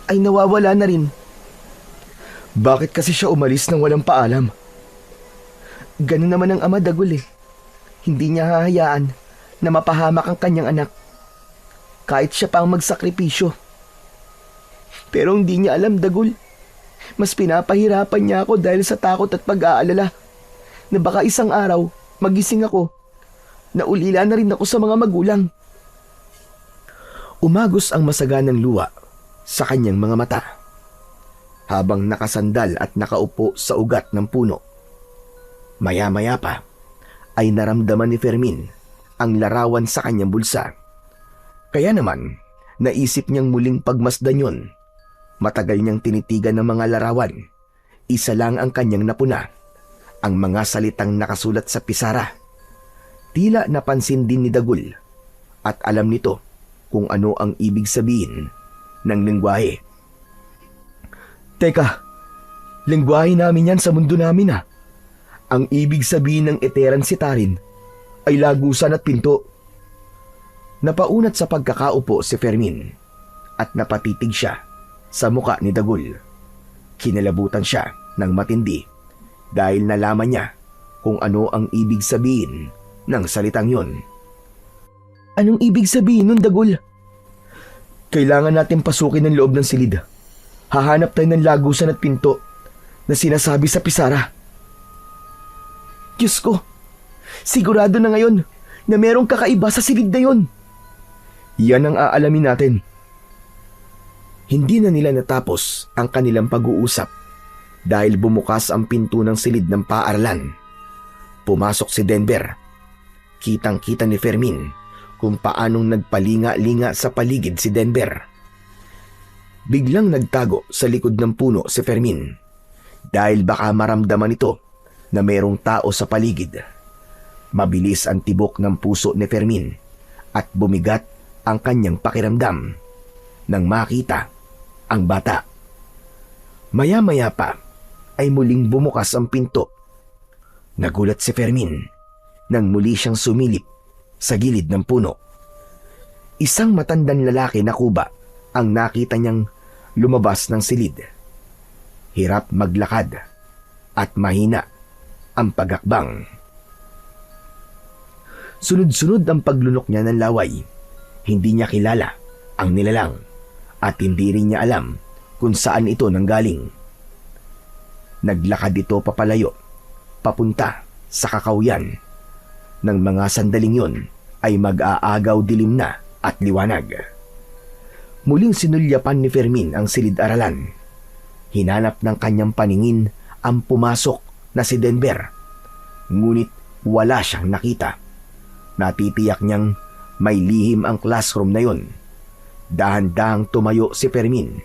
ay nawawala na rin? Bakit kasi siya umalis nang walang paalam? Ganun naman ang ama, Dagul eh. Hindi niya hahayaan na mapahamak ang kanyang anak. Kahit siya pang magsakripisyo. Pero hindi niya alam, Dagul. Mas pinapahirapan niya ako dahil sa takot at pag-aalala na baka isang araw magising ako na ulila na rin ako sa mga magulang. Umagos ang masaganang luha sa kanyang mga mata habang nakasandal at nakaupo sa ugat ng puno. Maya-maya pa ay naramdaman ni Fermin ang larawan sa kanyang bulsa. Kaya naman, naisip niyang muling pagmasdan yun. Matagal niyang tinitigan ng mga larawan. Isa lang ang kanyang napuna, ang mga salitang nakasulat sa pisara. Tila napansin din ni Dagul at alam nito kung ano ang ibig sabihin ng lengguwahe. Teka, lengguwahe namin yan sa mundo namin ah. Ang ibig sabihin ng Eteran Sitarin ay lagusan at pinto. Napaunat sa pagkakaupo si Fermin at napatitig siya sa muka ni Dagul. Kinalabutan siya ng matindi dahil nalaman niya kung ano ang ibig sabihin ng salitang yon. Anong ibig sabihin nun, Dagul? Kailangan natin pasukin ang loob ng silid. Hahanap tayo ng lagusan at pinto na sinasabi sa pisara. Diyos ko, sigurado na ngayon na merong kakaiba sa silid na yon. Yan ang aalamin natin. Hindi na nila natapos ang kanilang pag-uusap dahil bumukas ang pinto ng silid ng paaralan. Pumasok si Denver. Kitang-kita ni Fermin kung paanong nagpalinga-linga sa paligid si Denver. Biglang nagtago sa likod ng puno si Fermin dahil baka maramdaman ito na mayroong tao sa paligid. Mabilis ang tibok ng puso ni Fermin at bumigat ang kanyang pakiramdam nang makita ang bata. Maya-maya pa ay muling bumukas ang pinto. Nagulat si Fermin nang muli siyang sumilip sa gilid ng puno. Isang matandang lalaki na kuba ang nakita niyang lumabas ng silid. Hirap maglakad at mahina ang pagakbang. Sunod-sunod ang paglunok niya ng laway. Hindi niya kilala ang nilalang at hindi rin niya alam kung saan ito nanggaling. Naglakad ito papalayo, papunta sa kakawyan. Nang mga sandaling yun ay mag-aagaw dilim na at liwanag. Muling sinulyapan ni Fermin ang silid-aralan. Hinanap ng kanyang paningin ang pumasok na si Denver. Ngunit wala siyang nakita. Natitiyak niyang may lihim ang classroom na yun. Dahan-dahang tumayo si Fermin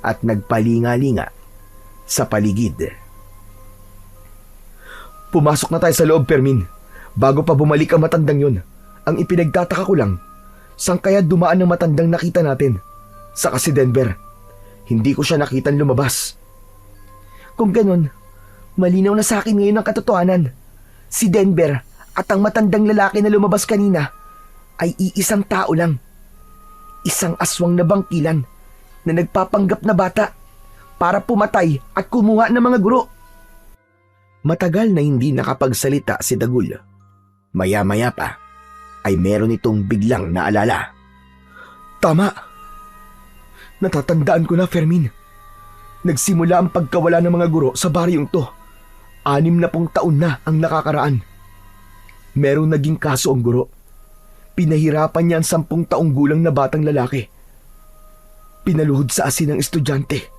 at nagpalinga-linga sa paligid. Pumasok na tayo sa loob, Fermin. Bago pa bumalik ang matandang yun. Ang ipinagtataka ko lang, saan kaya dumaan ang matandang nakita natin? Saka si Denver. Hindi ko siya nakitang lumabas. Kung ganun, malinaw na sa akin ngayon ang katotohanan. Si Denver at ang matandang lalaki na lumabas kanina ay iisang tao lang. Isang aswang na bangkilan na nagpapanggap na bata para pumatay at kumuha ng mga guro. Matagal na hindi nakapagsalita si Dagul. Maya-maya pa ay meron itong biglang naalala. Tama! Natatandaan ko na, Fermin. Nagsimula ang pagkawala ng mga guro sa baryong to. 60 taon na ang nakakaraan. Merong naging kaso ang guro. Pinahirapan niya ang 10 taong gulang na batang lalaki. Pinaluhod sa asin ng estudyante.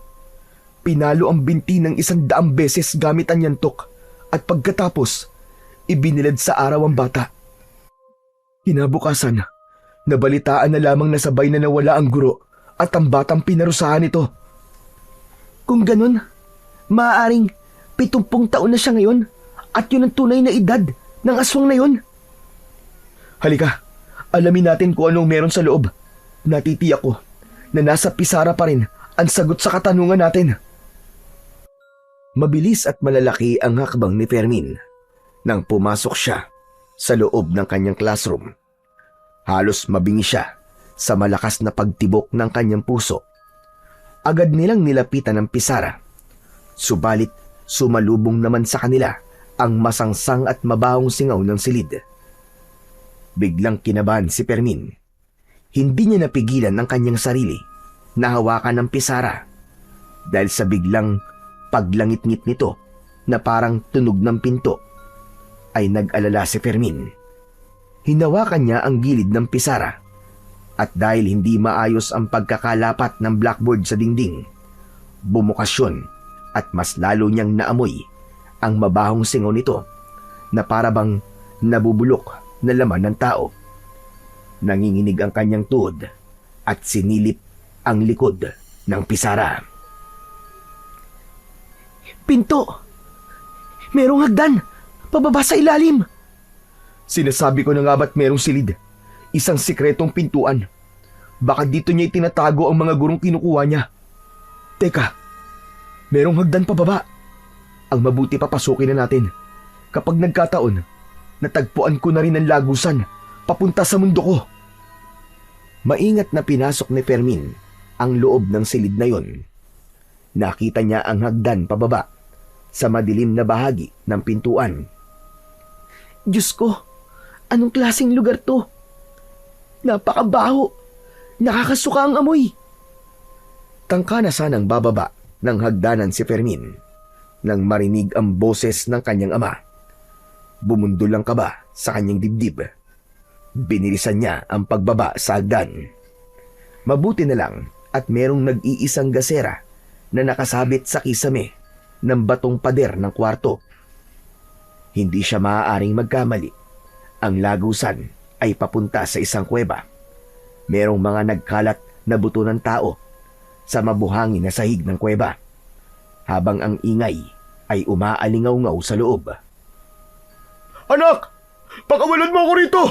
Pinalo ang binti ng 100 beses gamit ang yantok at pagkatapos, ibinilad sa araw ang bata. Kinabukasan, nabalitaan na lamang na sabay na nawala ang guro at ang batang pinarusahan ito. Kung ganun, maaaring 70 taon na siya ngayon at yun ang tunay na edad ng aswang na yun. Halika, alamin natin kung anong meron sa loob. Natitiyak ko na nasa pisara pa rin ang sagot sa katanungan natin. Mabilis at malalaki ang hakbang ni Fermin nang pumasok siya sa loob ng kanyang classroom. Halos mabingi siya sa malakas na pagtibok ng kanyang puso. Agad nilang nilapitan ang pisara. Subalit sumalubong naman sa kanila ang masangsang at mabahong singaw ng silid. Biglang kinabahan si Fermin. Hindi niya napigilan ang kanyang sarili na hawakan ng pisara dahil sa biglang paglangit-ngit nito na parang tunog ng pinto ay nag-alala si Fermin. Hinawakan niya ang gilid ng pisara at dahil hindi maayos ang pagkakalapat ng blackboard sa dingding, bumukas yun at mas lalo niyang naamoy ang mabahong singaw nito na parabang nabubulok na laman ng tao. Nanginginig ang kanyang tuhod at sinilip ang likod ng pisara. Pinto! Merong hagdan! Pababa sa ilalim! Sinasabi ko na nga ba't merong silid? Isang sikretong pintuan. Baka dito niya itinatago ang mga gurong kinukuha niya. Teka, merong hagdan pababa. Ang mabuti papasukin na natin. Kapag nagkataon, natagpuan ko na rin ang lagusan papunta sa mundo ko. Maingat na pinasok ni Fermin ang loob ng silid na yon. Nakita niya ang hagdan pababa sa madilim na bahagi ng pintuan. Diyos ko, anong klaseng lugar to? Napakabaho, nakakasuka ang amoy. Tangka na sanang bababa ng hagdanan si Fermin nang marinig ang boses ng kanyang ama. Bumundol ang kaba sa kanyang dibdib. Binilisan niya ang pagbaba sa hagdan. Mabuti na lang at merong nag-iisang gasera na nakasabit sa kisame ng batong pader ng kwarto. Hindi siya maaaring magkamali. Ang lagusan ay papunta sa isang kuweba. Merong mga nagkalat na buto ng tao sa mabuhangin na sahig ng kuweba, habang ang ingay ay umaalingaw-ngaw sa loob. Anak! Pakawalan mo ako rito!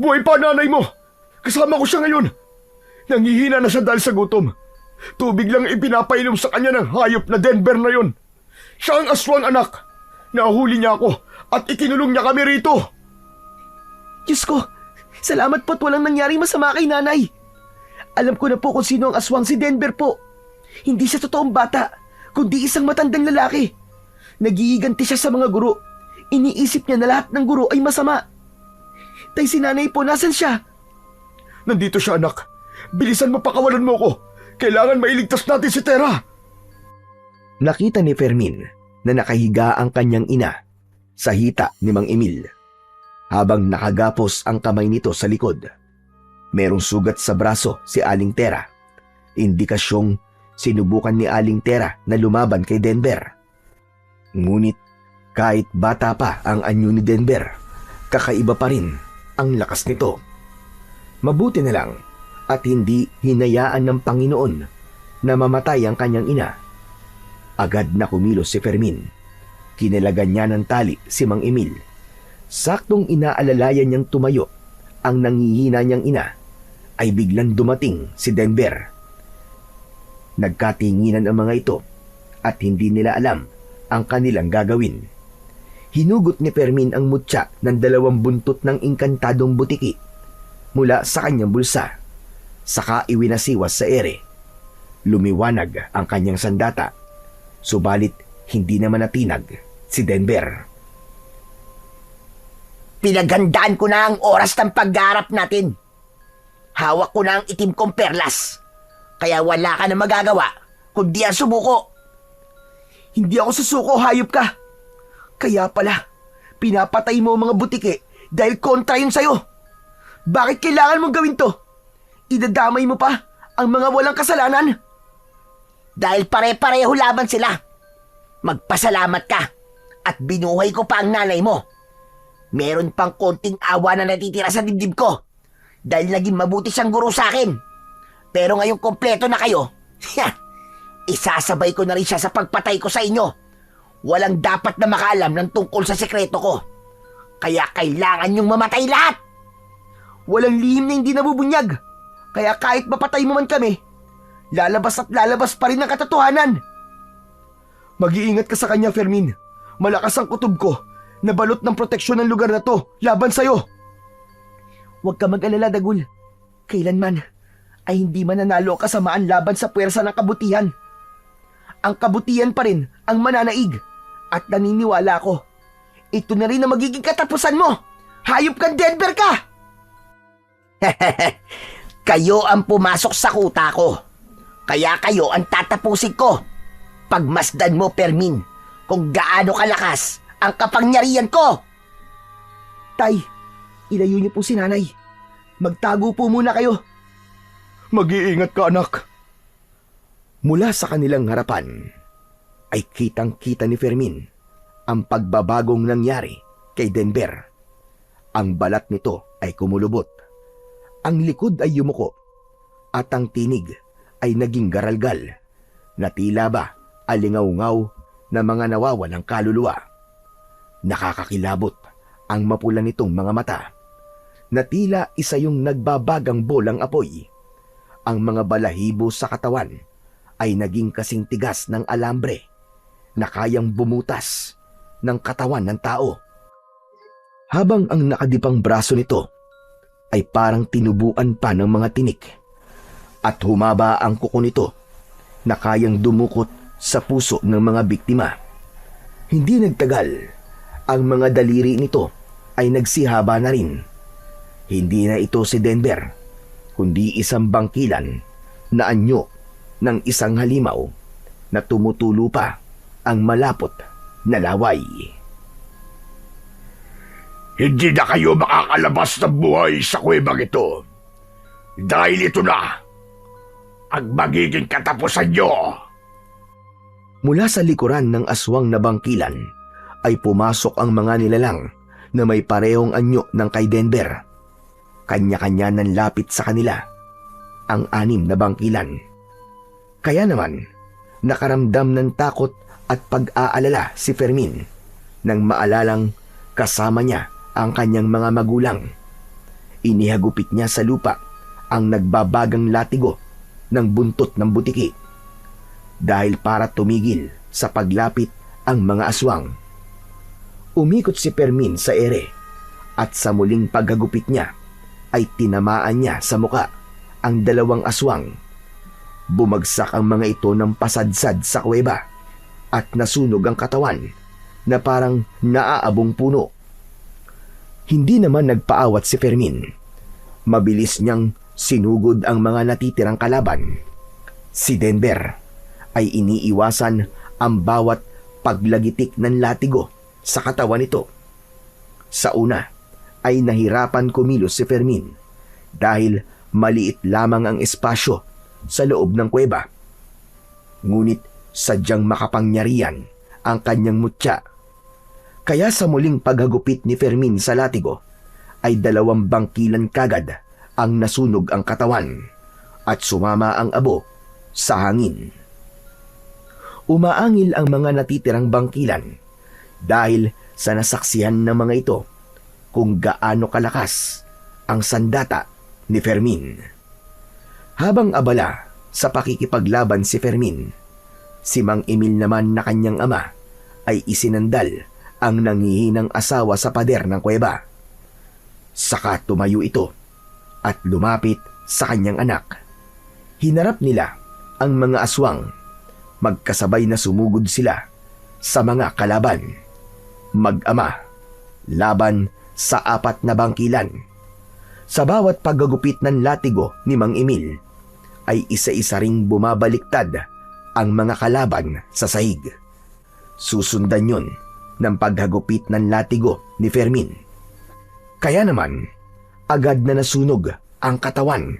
Buhay pa nanay mo! Kasama ko siya ngayon! Nangihina na siya dahil sa gutom. Tubig lang ipinapainom sa kanya ng hayop na Denver na yon. Siya ang aswang, anak! Nahuli niya ako at ikinulong niya kami rito! Diyos ko, salamat po't walang nangyaring masama kay nanay. Alam ko na po kung sino ang aswang, si Denver po. Hindi siya totoong bata, kundi isang matandang lalaki. Nagiiganti siya sa mga guro. Iniisip niya na lahat ng guro ay masama. Tay, si nanay po, nasan siya? Nandito siya, anak. Bilisan mo, pakawalan mo ko. Kailangan mailigtas natin si Tera. Nakita ni Fermin na nakahiga ang kanyang ina sa hita ni Mang Emil, habang nakagapos ang kamay nito sa likod. Merong sugat sa braso si Aling Tera, indikasyong sinubukan ni Aling Tera na lumaban kay Denver. Ngunit kahit bata pa ang anyo ni Denver, kakaiba pa rin ang lakas nito. Mabuti na lang at hindi hinayaan ng Panginoon na mamatay ang kanyang ina. Agad na kumilos si Fermin. Kinalagan niya ng tali si Mang Emil. Saktong inaalalayan niyang tumayo ang nanghihina niyang ina, ay biglang dumating si Denver. Nagkatinginan ang mga ito at hindi nila alam ang kanilang gagawin. Hinugot ni Fermin ang mutya ng 2 buntot ng inkantadong butiki mula sa kanyang bulsa, saka iwinasiwas sa ere. Lumiwanag ang kanyang sandata, subalit hindi naman natinag si Denver. Pinaghandaan ko na ang oras ng paggarap natin. Hawak ko na ang itim kong perlas. Kaya wala ka na magagawa kundi ang sumuko. Hindi ako susuko, hayop ka. Kaya pala, pinapatay mo ang mga butike dahil kontra yun sa'yo. Bakit kailangan mong gawin to? Idadamay mo pa ang mga walang kasalanan. Dahil pare-pareho laban sila. Magpasalamat ka at binuhay ko pa ang nanay mo. Meron pang konting awa na natitira sa dibdib ko dahil naging mabuti siyang guro sa akin. Pero ngayong kompleto na kayo, isasabay ko na rin siya sa pagpatay ko sa inyo. Walang dapat na makaalam ng tungkol sa sekreto ko. Kaya kailangan niyong mamatay lahat. Walang lihim na hindi nabubunyag. Kaya kahit mapatay mo man kami, lalabas at lalabas pa rin ang katotohanan. Mag-iingat ka sa kanya, Fermin. Malakas ang kutob ko. Nabalot ng proteksyon ng lugar na to laban sa'yo. Huwag ka mag-alala, Dagul. Kailanman ay hindi mananalo ang kasamaan laban sa puwersa ng kabutihan. Ang kabutihan pa rin ang mananaig. At naniniwala ko, ito na rin ang magiging katapusan mo. Hayop kang Denver ka! Kayo ang pumasok sa kuta ko. Kaya kayo ang tatapusin ko. Pagmasdan mo, Fermin, kung gaano kalakas ang kapangyarihan ko. Tay, ilayo niyo po si nanay. Magtago po muna kayo. Mag-iingat ka, anak. Mula sa kanilang harapan, ay kitang-kita ni Fermin ang pagbabagong nangyari kay Denver. Ang balat nito ay kumulubot. Ang likod ay yumuko. At ang tinig ay naging garalgal na tila ba alingaw-ngaw na mga nawawalang kaluluwa. Nakakakilabot ang mapula nitong mga mata na tila isa yung nagbabagang bolang apoy. Ang mga balahibo sa katawan ay naging kasing tigas ng alambre na kayang bumutas ng katawan ng tao. Habang ang nakadipang braso nito ay parang tinubuan pa ng mga tinik at humaba ang kuko nito na kayang dumukot sa puso ng mga biktima. Hindi nagtagal, ang mga daliri nito ay nagsihaba na rin. Hindi na ito si Denver, kundi isang bangkilan na anyo ng isang halimaw na tumutulo pa ang malapot na laway. Hindi na kayo makakalabas ng buhay sa kuwebang ito. Dahil ito na ang magiging katapusan nyo. Mula sa likuran ng aswang na bangkilan ay pumasok ang mga nilalang na may parehong anyo ng kay Denver. Kanya-kanya nang lapit sa kanila ang 6 na bangkilan. Kaya naman, nakaramdam ng takot at pag-aalala si Fermin nang maalalang kasama niya ang kanyang mga magulang. Inihagupit niya sa lupa ang nagbabagang latigo ng buntot ng butiki dahil para tumigil sa paglapit ang mga aswang. Umikot si Fermin sa ere at sa muling paghagupit niya ay tinamaan niya sa muka ang 2 aswang. Bumagsak ang mga ito ng pasadsad sa kuweba at nasunog ang katawan na parang naaabong puno. Hindi naman nagpaawat si Fermin. Mabilis niyang sinugod ang mga natitirang kalaban. Si Denver ay iniiwasan ang bawat paglagitik ng latigo sa katawan nito. Sa una ay nahirapan kumilos si Fermin dahil maliit lamang ang espasyo sa loob ng kuweba. Ngunit sadyang makapangyarihan ang kanyang mutya. Kaya sa muling paghagupit ni Fermin sa latigo ay 2 bangkilan kagad ang nasunog ang katawan at sumama ang abo sa hangin. Umaangil ang mga natitirang bangkilan dahil sa nasaksihan ng mga ito kung gaano kalakas ang sandata ni Fermin. Habang abala sa pakikipaglaban si Fermin, si Mang Emil naman na kanyang ama ay isinandal ang nangihinang asawa sa pader ng kuweba. Saka tumayo ito at lumapit sa kanyang anak. Hinarap nila ang mga aswang. Magkasabay na sumugod sila sa mga kalaban. Mag-ama, laban sa 4 na bangkilan. Sa bawat paggagupit ng latigo ni Mang Emil, ay isa-isa ring bumabaliktad ang mga kalaban sa sahig. Susundan yun ng paghagupit ng latigo ni Fermin. Kaya naman, agad na nasunog ang katawan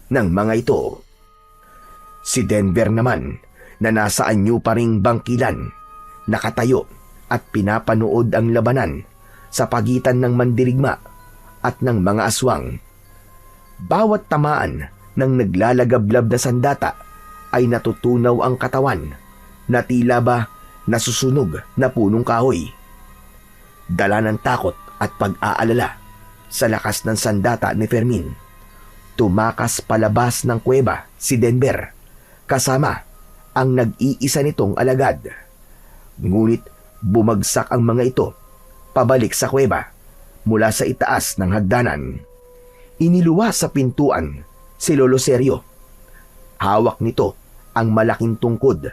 ng mga ito. Si Denver naman na nasa anyo pa ring bangkilan, nakatayo at pinapanood ang labanan sa pagitan ng mandirigma at ng mga aswang. Bawat tamaan ng naglalagablab na sandata ay natutunaw ang katawan na tila ba nasusunog na punong kahoy. Dala ng takot at pag-aalala sa lakas ng sandata ni Fermin, tumakas palabas ng kuweba si Denver kasama ang nag-iisa nitong alagad. Ngunit bumagsak ang mga ito pabalik sa kuweba mula sa itaas ng hagdanan. Iniluwa sa pintuan si Lolo Sergio. Hawak nito ang malaking tungkod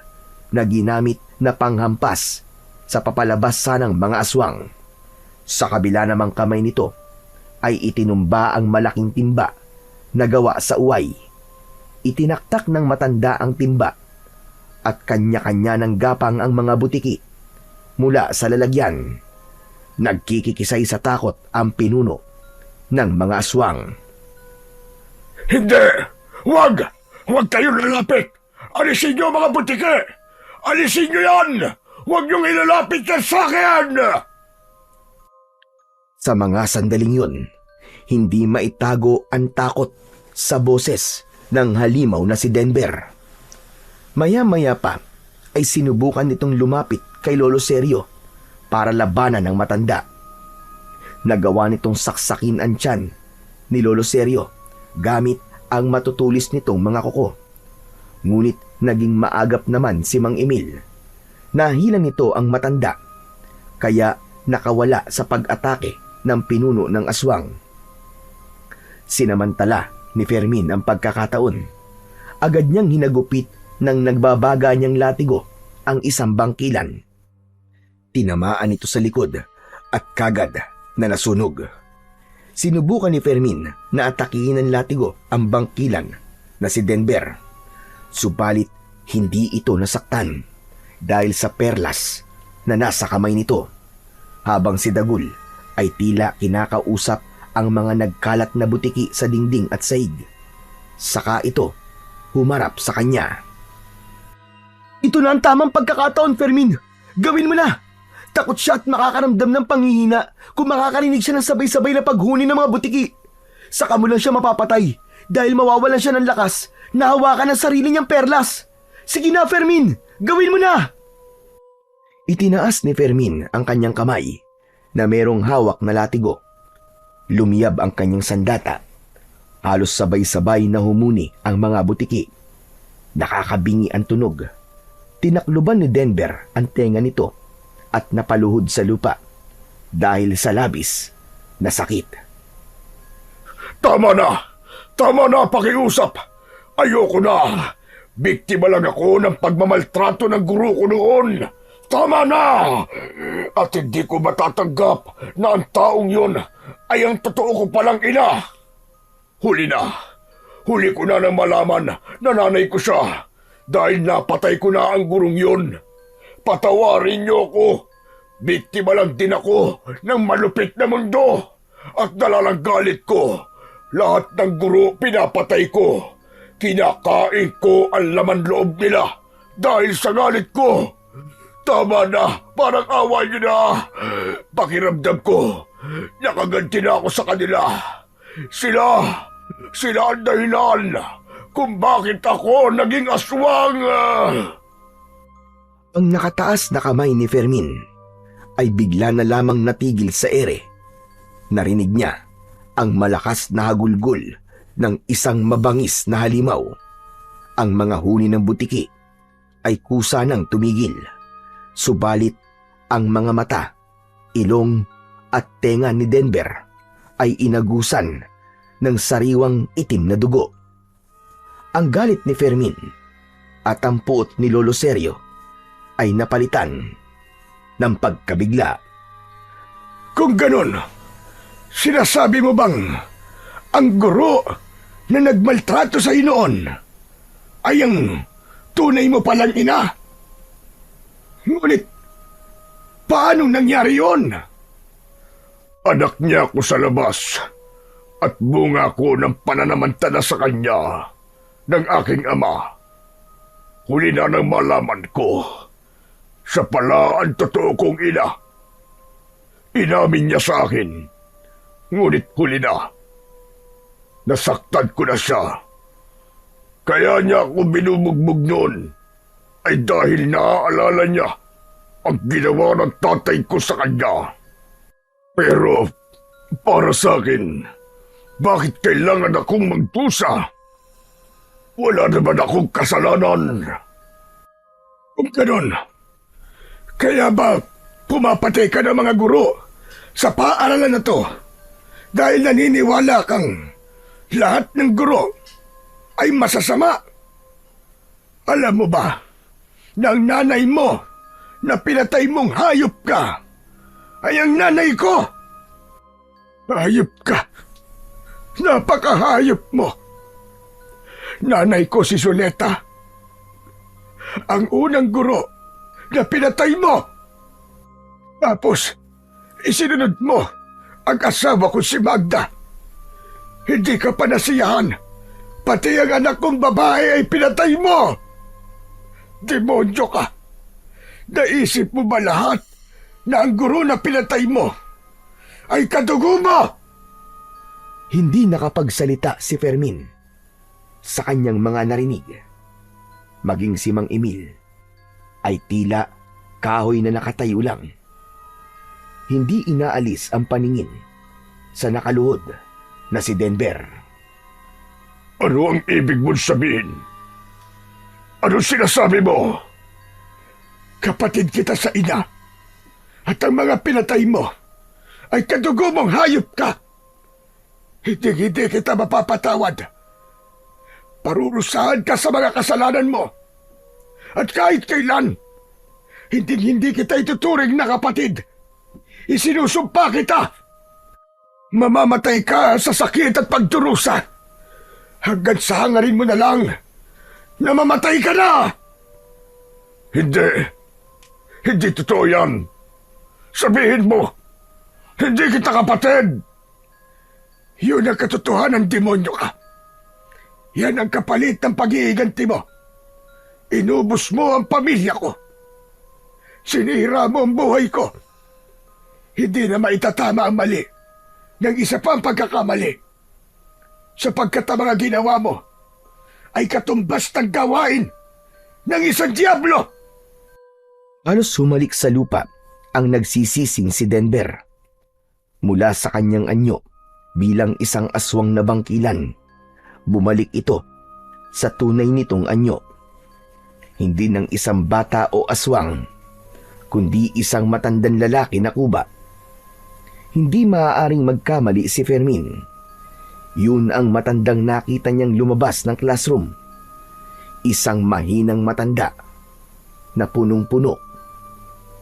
na ginamit na panghampas sa papalabas sanang mga aswang. Sa kabila namang kamay nito ay itinumba ang malaking timba na gawa sa uway. Itinaktak ng matanda ang timba at kanya-kanya ng gapang ang mga butiki mula sa lalagyan. Nagkikikisay sa takot ang pinuno ng mga aswang. Hindi! Huwag! Huwag kayong lalapit! Alisin niyo mga butike! Alisin niyo yan! Huwag niyong ilalapit yan sa akin! Sa mga sandaling yun, hindi maitago ang takot sa boses ng halimaw na si Denver. Maya-maya pa ay sinubukan nitong lumapit kay Lolo Sergio para labanan ng matanda. Nagawa nitong saksakin ang tiyan ni Lolo Sergio gamit ang matutulis nitong mga kuko. Ngunit naging maagap naman si Mang Emil. Nahilang nito ang matanda, kaya nakawala sa pag-atake ng pinuno ng aswang. Sinamantala ni Fermin ang pagkakataon. Agad niyang hinagupit ng nagbabaga niyang latigo ang isang bangkilan. Tinamaan ito sa likod at kagad na nasunog. Sinubukan ni Fermin na atakihin ng latigo ang bangkilan na si Denver. Subalit hindi ito nasaktan dahil sa perlas na nasa kamay nito, habang si Dagul ay tila kinakausap ang mga nagkalat na butiki sa dingding at sahig. Saka ito humarap sa kanya. Ito na ang tamang pagkakataon, Fermin. Gawin mo na! Takot siya at makakaramdam ng panghihina kung makakarinig siya ng sabay-sabay na paghuni ng mga butiki. Saka mo lang siya mapapatay dahil mawawalan siya ng lakas na hawakan ang sarili niyang perlas. Sige na, Fermin! Gawin mo na! Itinaas ni Fermin ang kanyang kamay na merong hawak na latigo. Lumiyab ang kanyang sandata. Halos sabay-sabay na humuni ang mga butiki. Nakakabingi ang tunog. Tinakluban ni Denver ang tenga nito at napaluhod sa lupa dahil sa labis na sakit. Tama na! Tama na, pakiusap! Ayoko na! Biktima lang ako ng pagmamaltrato ng guro ko noon! Tama na! At hindi ko matatanggap na ang taong yun ay ang totoo ko palang ina! Huli na! Huli ko na nang malaman na nanay ko siya dahil napatay ko na ang gurong yun. Patawarin niyo ako! Biktima lang din ako ng malupit na mundo at dalalang galit ko. Lahat ng guro pinapatay ko. Kinakain ko ang laman loob nila dahil sa galit ko. Tama na, parang awa niyo na. Pakiramdam ko, nakaganti na ako sa kanila. Sila ang dahilan kung bakit ako naging aswang. Ang nakataas na kamay ni Fermin ay bigla na lamang natigil sa ere. Narinig niya ang malakas na hagulgol ng isang mabangis na halimaw. Ang mga huni ng butiki ay kusa nang tumigil. Subalit ang mga mata, ilong at tenga ni Denver ay inagusan ng sariwang itim na dugo. Ang galit ni Fermin at ang puot ni Lolo Sergio ay napalitan ng pagkabigla. Kung ganun, sinasabi mo bang ang guro na nagmaltrato sa noon ay ang tunay mo palang ina? Ngunit, paano nangyari yon? Anak niya ako sa labas at bunga ko ng pananamantala sa kanya ng aking ama. Huli na nang malaman ko, siya pala ang totoo kong ina. Inamin niya sa akin, ngunit huli na. Nasaktan ko na siya. Kaya niya ako binubugbog noon ay dahil naaalala niya ang ginawa ng tatay ko sa kanya. Pero para sa akin, bakit kailangan akong magdusa? Wala naman akong kasalanan. Kung ganun, kaya ba pumapatay ka ng mga guro sa paaralan na to dahil naniniwala kang lahat ng guro ay masasama? Alam mo ba na ang nanay mo na pinatay mong hayop ka ay ang nanay ko? Hayop ka. Napakahayop mo. Nanay ko si Zuleta. Ang unang guro na pinatay mo. Tapos, isinunod mo ang asawa ko si Magda. Hindi ka pa nasiyahan. Pati ang anak kong babae ay pinatay mo. Demonyo ka. Naisip mo ba lahat na ang guro na pinatay mo ay kadugo mo? Hindi nakapagsalita si Fermin sa kanyang mga narinig. Maging si Mang Emil ay tila kahoy na nakatayo lang. Hindi inaalis ang paningin sa nakaluhod na si Denver. Ano ang ibig mong sabihin? Ano sinasabi mo? Kapatid kita sa ina at ang mga pinatay mo ay kadugo mong hayop ka. Hindi kita mapapatawad. Parurusahan ka sa mga kasalanan mo. At kahit kailan, hindi kita ituturing na kapatid. Isinusumpa kita. Mamamatay ka sa sakit at pagdurusa. Hanggang sa hangarin mo na lang na mamatay ka na. Hindi totoo yan. Sabihin mo, hindi kita kapatid. Yun ang katotohanan, demonyo ka. Yan ang kapalit ng pag-iiganti mo. Inubos mo ang pamilya ko. Sinira mo ang buhay ko. Hindi na maitatama ang mali ng isa pang pagkakamali. sapagkat ang mga ginawa mo ay katumbas ng gawain ng isang diablo. Halos humalik sa lupa ang nagsisising si Denver. Mula sa kanyang anyo bilang isang aswang na bangkilan, bumalik ito sa tunay nitong anyo. Hindi ng isang bata o aswang, kundi isang matandang lalaki na kuba. Hindi maaaring magkamali si Fermin. Yun ang matandang nakita niyang lumabas ng classroom. Isang mahinang matanda na punong-puno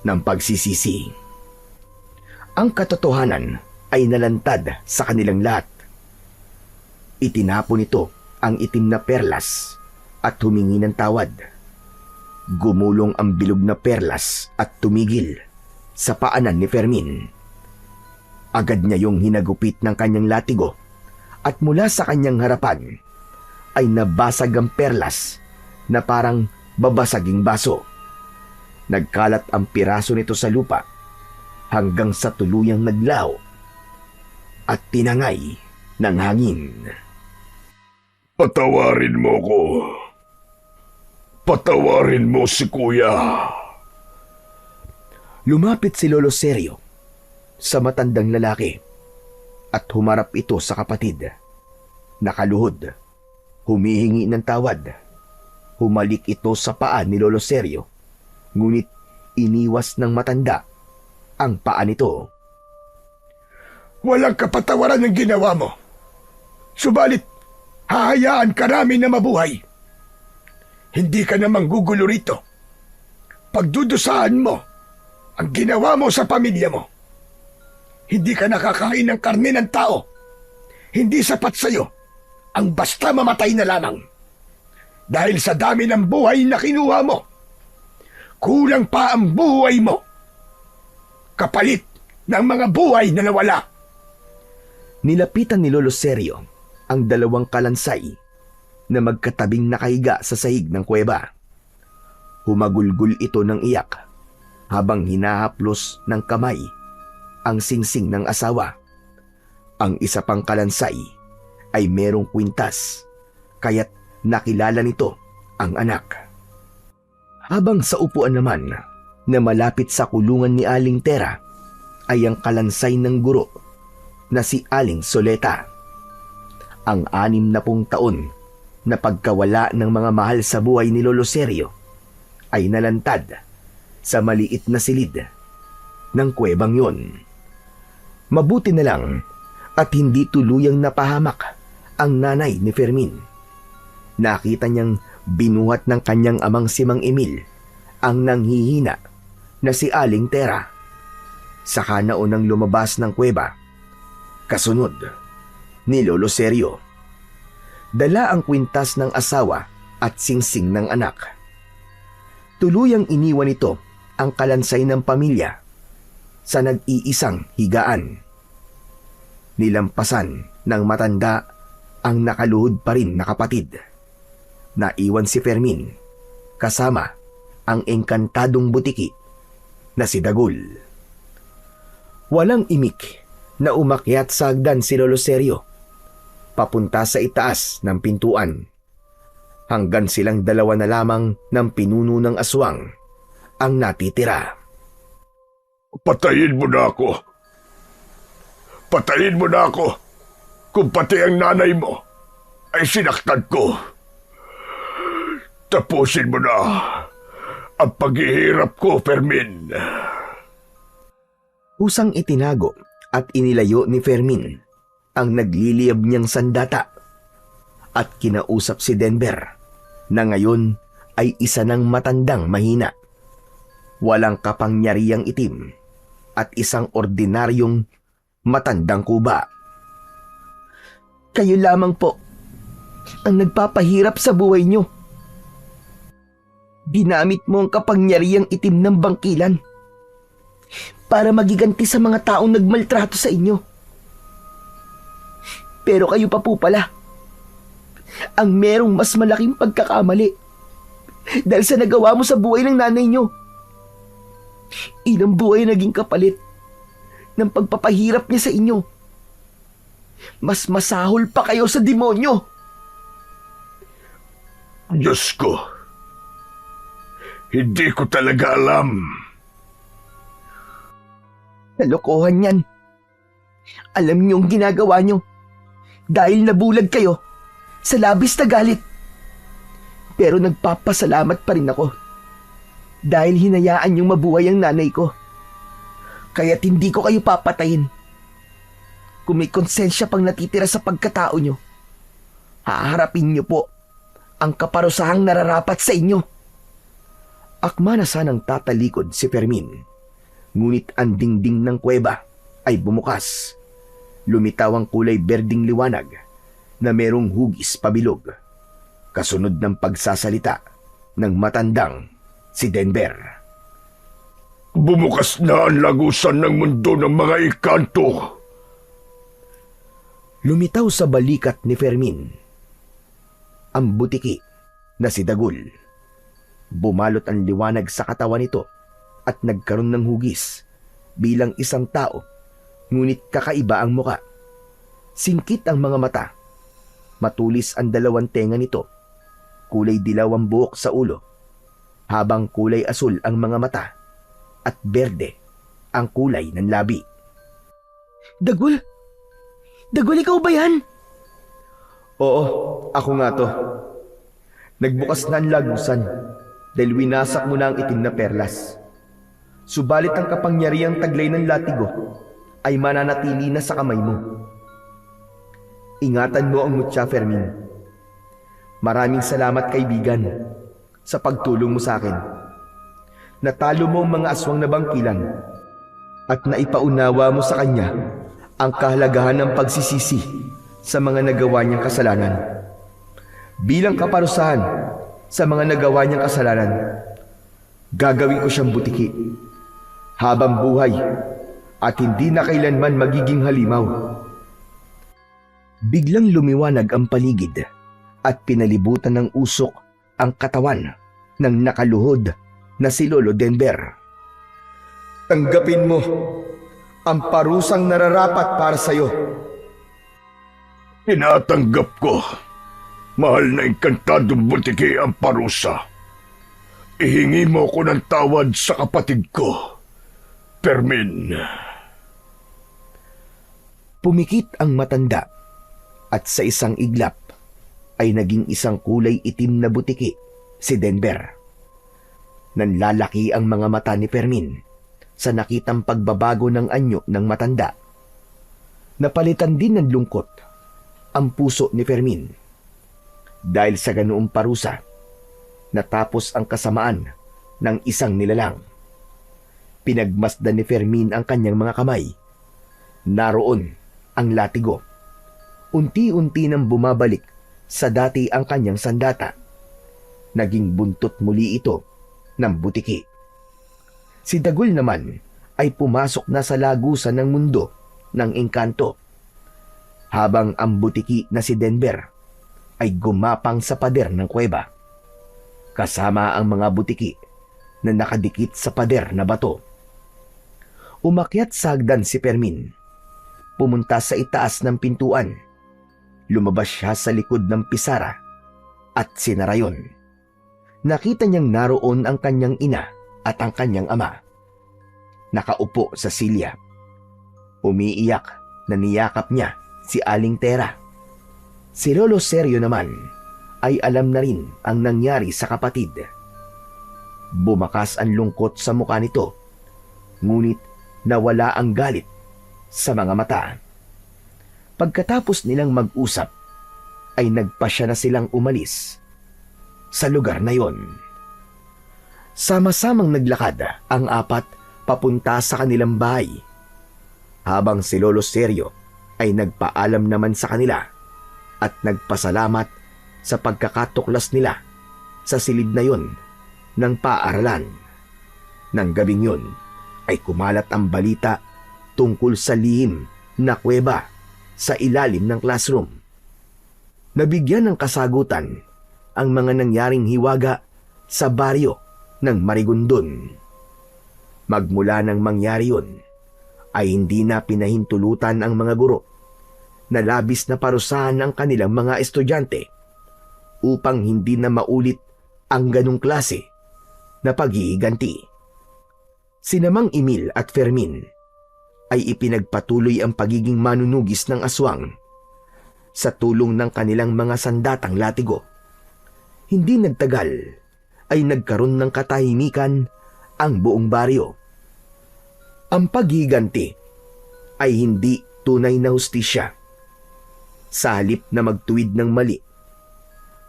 ng pagsisisi. Ang katotohanan ay nalantad sa kanilang lahat. Itinapon nito ang itim na perlas at humingi ng tawad. Gumulong ang bilog na perlas at tumigil sa paanan ni Fermin. Agad niya yung hinagupit ng kanyang latigo at mula sa kanyang harapan ay nabasag ang perlas na parang babasaging baso. Nagkalat ang piraso nito sa lupa hanggang sa tuluyang naglaho at tinangay ng hangin. Patawarin mo ko. Patawarin mo si Kuya. Lumapit si Lolo Sergio sa matandang lalaki at humarap ito sa kapatid. Nakaluhod, humihingi ng tawad. Humalik ito sa paa ni Lolo Sergio, ngunit iniwas ng matanda ang paa nito. Walang kapatawaran ng ginawa mo. Subalit, hahayaan ka namin na mabuhay. Hindi ka namang gugulo rito. Pagdudusahan mo ang ginawa mo sa pamilya mo. Hindi ka nakakain ng karne ng tao. Hindi sapat sa'yo ang basta mamatay na lamang. Dahil sa dami ng buhay na kinuha mo, kulang pa ang buhay mo. Kapalit ng mga buhay na nawala. Nilapitan ni Lolo Sergio ang dalawang kalansay na magkatabing nakahiga sa sahig ng kuweba. Humagulgul ito ng iyak habang hinahaplos ng kamay ang singsing ng asawa. Ang isa pang kalansay ay merong kwintas, kaya't nakilala nito ang anak. Habang sa upuan naman na malapit sa kulungan ni Aling Tera ay ang kalansay ng guro na si Aling Soleta. Ang 60 taon na pagkawala ng mga mahal sa buhay ni Lolo Sergio ay nalantad sa maliit na silid ng kuwebang yon. Mabuti na lang at hindi tuluyang napahamak ang nanay ni Fermin. Nakita niyang binuhat ng kanyang amang si Mang Emil ang nanghihina na si Aling Tera. Saka naunang lumabas ng kuweba, kasunod ni Lolo Sergio. Dala ang kwintas ng asawa at singsing ng anak. Tuluyang iniwan ito ang kalansay ng pamilya sa nag-iisang higaan. Nilampasan ng matanda ang nakaluhod pa rin na kapatid. Naiwan si Fermin kasama ang engkantadong butiki na si Dagul. Walang imik na umakyat sa hagdan si Lolo Sergio papunta sa itaas ng pintuan. Hanggang silang dalawa na lamang ng pinuno ng aswang ang natitira. Patayin mo na ako. Patayin mo na ako kung pati ang nanay mo ay sinaktan ko. Tapusin mo na ang paghihirap ko, Fermin. Usang itinago at inilayo ni Fermin ang nagliliyab niyang sandata at kinausap si Denver na ngayon ay isa ng matandang mahina. Walang kapangyarihang itim at isang ordinaryong matandang kuba. Kayo lamang po ang nagpapahirap sa buhay nyo. Ginamit mo ang kapangyarihang itim ng bangkilan para magiganti sa mga taong nagmaltrato sa inyo. Pero kayo pa po pala ang merong mas malaking pagkakamali dahil sa nagawa mo sa buhay ng nanay nyo. Ilang buhay naging kapalit ng pagpapahirap niya sa inyo. mas masahol pa kayo sa demonyo. Diyos ko, hindi ko talaga alam. Kalokohan yan. Alam niyo ang ginagawa niyo. Dahil nabulag kayo sa labis na galit. Pero nagpapasalamat pa rin ako. Dahil hinayaan niyong mabuhay ang nanay ko. Kaya't hindi ko kayo papatayin. Kung may konsensya pang natitira sa pagkatao niyo, haharapin niyo po ang kaparusahang nararapat sa inyo. Akma na sanang tatalikod si Fermin. Ngunit ang dingding ng kuweba ay bumukas. Lumitaw ang kulay berding liwanag na merong hugis pabilog. Kasunod ng pagsasalita ng matandang si Denver. Bumukas na ang lagusan ng mundo ng mga ikanto. Lumitaw sa balikat ni Fermin ang butiki na si Dagul. Bumalot ang liwanag sa katawan nito at nagkaroon ng hugis bilang isang tao, ngunit kakaiba ang muka. Singkit ang mga mata. Matulis ang dalawang tenga nito. Kulay dilaw ang buhok sa ulo, habang kulay asul ang mga mata at berde ang kulay ng labi. Dagul? Dagul, ikaw ba yan? Oo, ako nga to. Nagbukas na ang lagusan dahil winasak mo na ang itim na perlas. Subalit ang kapangyarihang taglay ng latigo ay mananatili na sa kamay mo. Ingatan mo ang mutya, Fermin. Maraming salamat, kaibigan, sa pagtulong mo sa akin. Natalo mo ang mga aswang na bangkilan at naipaunawa mo sa kanya ang kahalagahan ng pagsisisi sa mga nagawa niyang kasalanan. Bilang kaparusahan sa mga nagawa niyang kasalanan, gagawin ko siyang butiki habang buhay at hindi na kailanman magiging halimaw. Biglang lumiwanag ang paligid at pinalibutan ng usok ang katawan ng nakaluhod na si Lolo Denver. Tanggapin mo ang parusang nararapat para sa iyo. Tinatanggap ko, mahal na inkantadong butiki, ang parusa. Ihingi mo ko ng tawad sa kapatid ko, Fermin. Pumikit ang matanda at sa isang iglap ay naging isang kulay itim na butiki si Denver. Nanlalaki ang mga mata ni Fermin sa nakitang pagbabago ng anyo ng matanda. Napalitan din ng lungkot ang puso ni Fermin. Dahil sa ganoong parusa, natapos ang kasamaan ng isang nilalang. Pinagmasdan ni Fermin ang kanyang mga kamay. Naroon ang latigo. Unti-unti nang bumabalik sa dati ang kanyang sandata. Naging buntot muli ito ng butiki. Si Dagul naman ay pumasok na sa lagusan ng mundo ng engkanto, habang ang butiki na si Denver ay gumapang sa pader ng kuweba, kasama ang mga butiki na nakadikit sa pader na bato. Umakyat sa hagdan si Fermin. Pumunta sa itaas ng pintuan. Lumabas siya sa likod ng pisara at sinarayon. Nakita niyang naroon ang kanyang ina at ang kanyang ama. Nakaupo sa silya. Umiiyak na niyakap niya si Aling Tera. Si Lolo Seryo naman ay alam na rin ang nangyari sa kapatid. Bumakas ang lungkot sa mukha nito, ngunit nawala ang galit sa mga mata. Pagkatapos nilang mag-usap, ay nagpasya na silang umalis sa lugar na yon. Sama-samang naglakad ang apat papunta sa kanilang bahay, habang si Lolo Seryo ay nagpaalam naman sa kanila at nagpasalamat sa pagkakatuklas nila sa silid na yon ng paaralan. Nang gabing yon ay kumalat ang balita tungkol sa lihim na kuweba sa ilalim ng classroom. Nabigyan ng kasagutan ang mga nangyaring hiwaga sa baryo ng Marigondon. Magmula nang mangyari yun, ay hindi na pinahintulutan ang mga guro na labis na parusahan ng kanilang mga estudyante upang hindi na maulit ang ganong klase na paghihiganti. Sina Mang Emil at Fermin ay ipinagpatuloy ang pagiging manunugis ng aswang sa tulong ng kanilang mga sandatang latigo. Hindi nagtagal ay nagkaroon ng katahimikan ang buong baryo. Ang paghiganti ay hindi tunay na hustisya. Sa halip na magtuwid ng mali,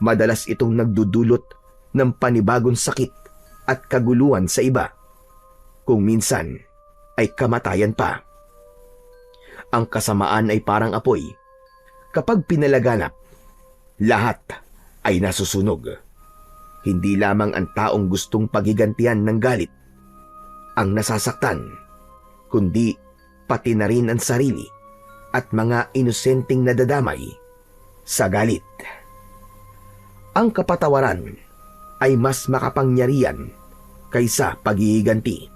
madalas itong nagdudulot ng panibagong sakit at kaguluhan sa iba, kung minsan ay kamatayan pa. Ang kasamaan ay parang apoy. Kapag pinalaganap, lahat ay nasusunog. Hindi lamang ang taong gustong paghigantihan ng galit ang nasasaktan, kundi pati na rin ang sarili at mga inosenteng nadadamay sa galit. Ang kapatawaran ay mas makapangyarihan kaysa paghihiganti.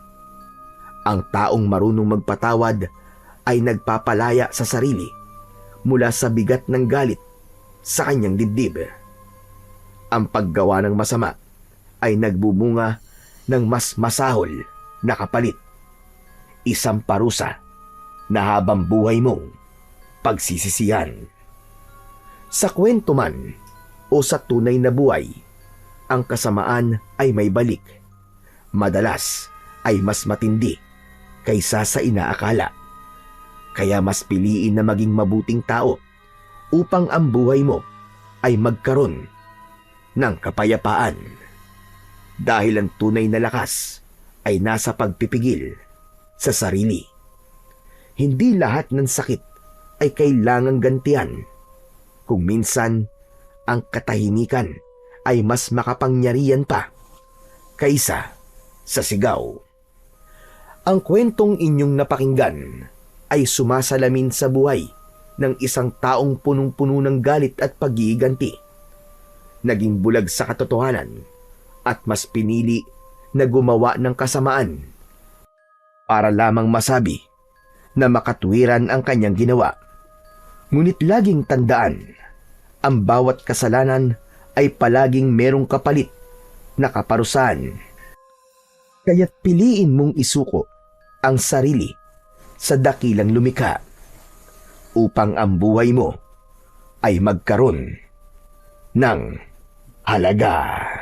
Ang taong marunong magpatawad ay nagpapalaya sa sarili mula sa bigat ng galit sa kanyang dibdib. Ang paggawa ng masama ay nagbubunga ng mas masahol na kapalit. Isang parusa na habang buhay mong pagsisisihan. Sa kwento man o sa tunay na buhay, ang kasamaan ay may balik. Madalas ay mas matindi kaysa sa inaakala. Kaya mas piliin na maging mabuting tao upang ang buhay mo ay magkaroon ng kapayapaan. Dahil ang tunay na lakas ay nasa pagpipigil sa sarili. Hindi lahat ng sakit ay kailangang gantian. Kung minsan, ang katahimikan ay mas makapangyarihan pa kaysa sa sigaw. Ang kwentong inyong napakinggan ay sumasalamin sa buhay ng isang taong punong-puno ng galit at paghihiganti. Naging bulag sa katotohanan at mas pinili na gumawa ng kasamaan para lamang masabi na makatwiran ang kanyang ginawa. Ngunit laging tandaan, ang bawat kasalanan ay palaging merong kapalit na kaparusahan. Kaya't piliin mong isuko ang sarili sa dakilang lumikha upang ang buhay mo ay magkaroon ng halaga.